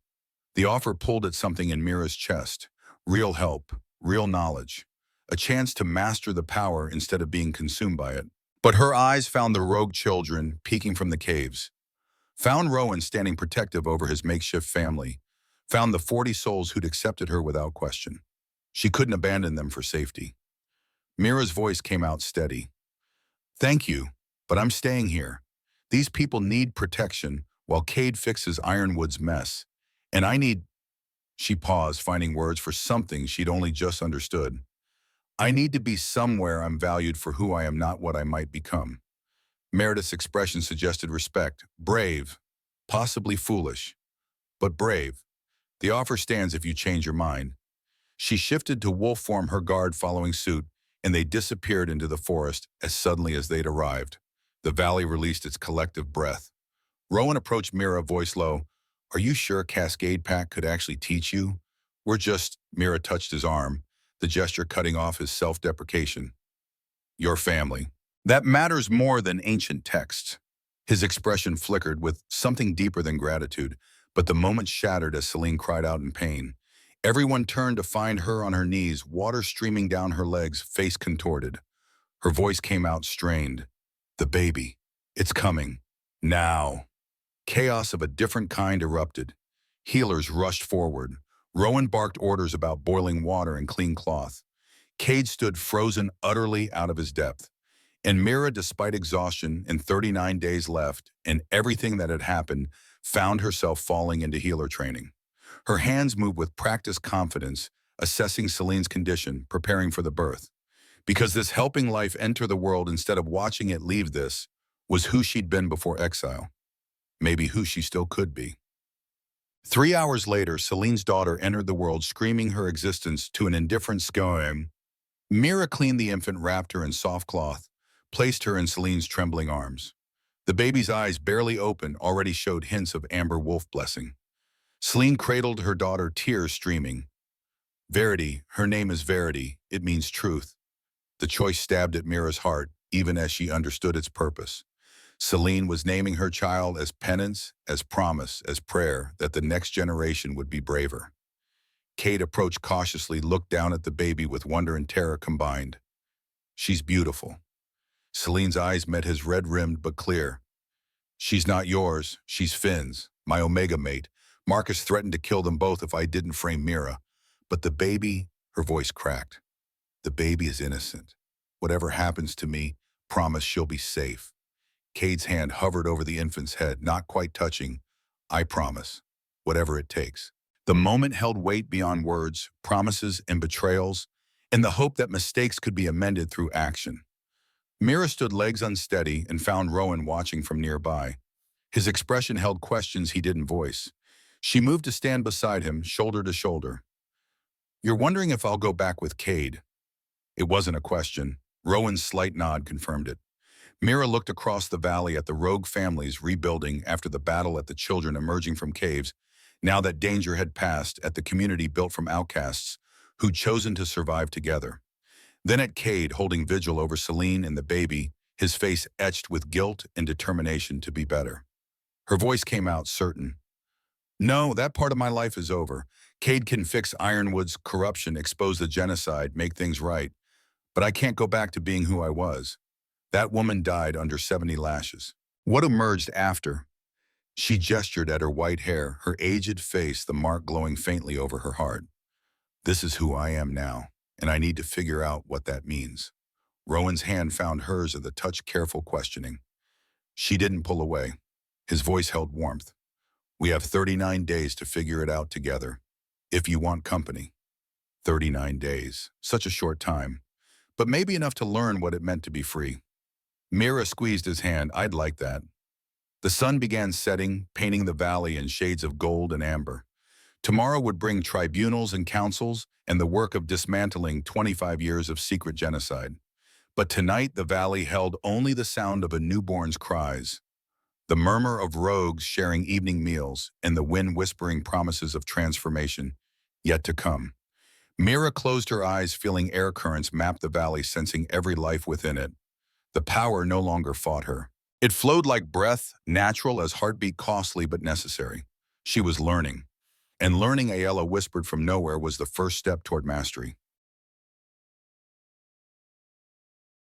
The offer pulled at something in Mira's chest. Real help, real knowledge, a chance to master the power instead of being consumed by it. But her eyes found the rogue children peeking from the caves, found Rowan standing protective over his makeshift family, found the 40 souls who'd accepted her without question. She couldn't abandon them for safety. Mira's voice came out steady. Thank you, but I'm staying here. These people need protection while Cade fixes Ironwood's mess. And I need... She paused, finding words for something she'd only just understood. I need to be somewhere I'm valued for who I am, not what I might become. Meredith's expression suggested respect. Brave, possibly foolish, but brave. The offer stands if you change your mind. She shifted to wolf form, her guard following suit, and they disappeared into the forest as suddenly as they'd arrived. The valley released its collective breath. Rowan approached Mira, voice low. Are you sure Cascade Pack could actually teach you? We're just... Mira touched his arm, the gesture cutting off his self-deprecation. Your family. That matters more than ancient texts. His expression flickered with something deeper than gratitude, but the moment shattered as Celine cried out in pain. Everyone turned to find her on her knees, water streaming down her legs, face contorted. Her voice came out strained. The baby. It's coming. Now. Chaos of a different kind erupted. Healers rushed forward. Rowan barked orders about boiling water and clean cloth. Cade stood frozen, utterly out of his depth. And Mira, despite exhaustion and 39 days left and everything that had happened, found herself falling into healer training. Her hands moved with practiced confidence, assessing Celine's condition, preparing for the birth. Because this helping life enter the world instead of watching it leave this was who she'd been before exile. Maybe who she still could be. 3 hours later, Celine's daughter entered the world, screaming her existence to an indifferent scream. Mira cleaned the infant, wrapped her in soft cloth, placed her in Celine's trembling arms. The baby's eyes, barely open, already showed hints of amber wolf blessing. Celine cradled her daughter, tears streaming. Verity, her name is Verity, it means truth. The choice stabbed at Mira's heart, even as she understood its purpose. Celine was naming her child as penance, as promise, as prayer that the next generation would be braver. Cade approached cautiously, looked down at the baby with wonder and terror combined. She's beautiful. Celine's eyes met his, red-rimmed but clear. She's not yours, she's Finn's, my Omega mate. Marcus threatened to kill them both if I didn't frame Mira. But the baby, her voice cracked. The baby is innocent. Whatever happens to me, promise she'll be safe. Cade's hand hovered over the infant's head, not quite touching. I promise, whatever it takes. The moment held weight beyond words, promises and betrayals, and the hope that mistakes could be amended through action. Mira stood legs unsteady and found Rowan watching from nearby. His expression held questions he didn't voice. She moved to stand beside him, shoulder to shoulder. You're wondering if I'll go back with Cade. It wasn't a question. Rowan's slight nod confirmed it. Mira looked across the valley at the rogue families rebuilding after the battle, at the children emerging from caves, now that danger had passed, at the community built from outcasts who'd chosen to survive together. Then at Cade holding vigil over Celine and the baby, his face etched with guilt and determination to be better. Her voice came out certain. No, that part of my life is over. Cade can fix Ironwood's corruption, expose the genocide, make things right. But I can't go back to being who I was. That woman died under 70 lashes. What emerged after? She gestured at her white hair, her aged face, the mark glowing faintly over her heart. This is who I am now, and I need to figure out what that means. Rowan's hand found hers at the touch, careful questioning. She didn't pull away. His voice held warmth. We have 39 days to figure it out together. If you want company. 39 days. Such a short time. But maybe enough to learn what it meant to be free. Mira squeezed his hand. I'd like that. The sun began setting, painting the valley in shades of gold and amber. Tomorrow would bring tribunals and councils and the work of dismantling 25 years of secret genocide. But tonight the valley held only the sound of a newborn's cries, the murmur of rogues sharing evening meals, and the wind whispering promises of transformation yet to come. Mira closed her eyes, feeling air currents map the valley, sensing every life within it. The power no longer fought her. It flowed like breath, natural as heartbeat, costly but necessary. She was learning. And learning, Ayala whispered from nowhere, was the first step toward mastery.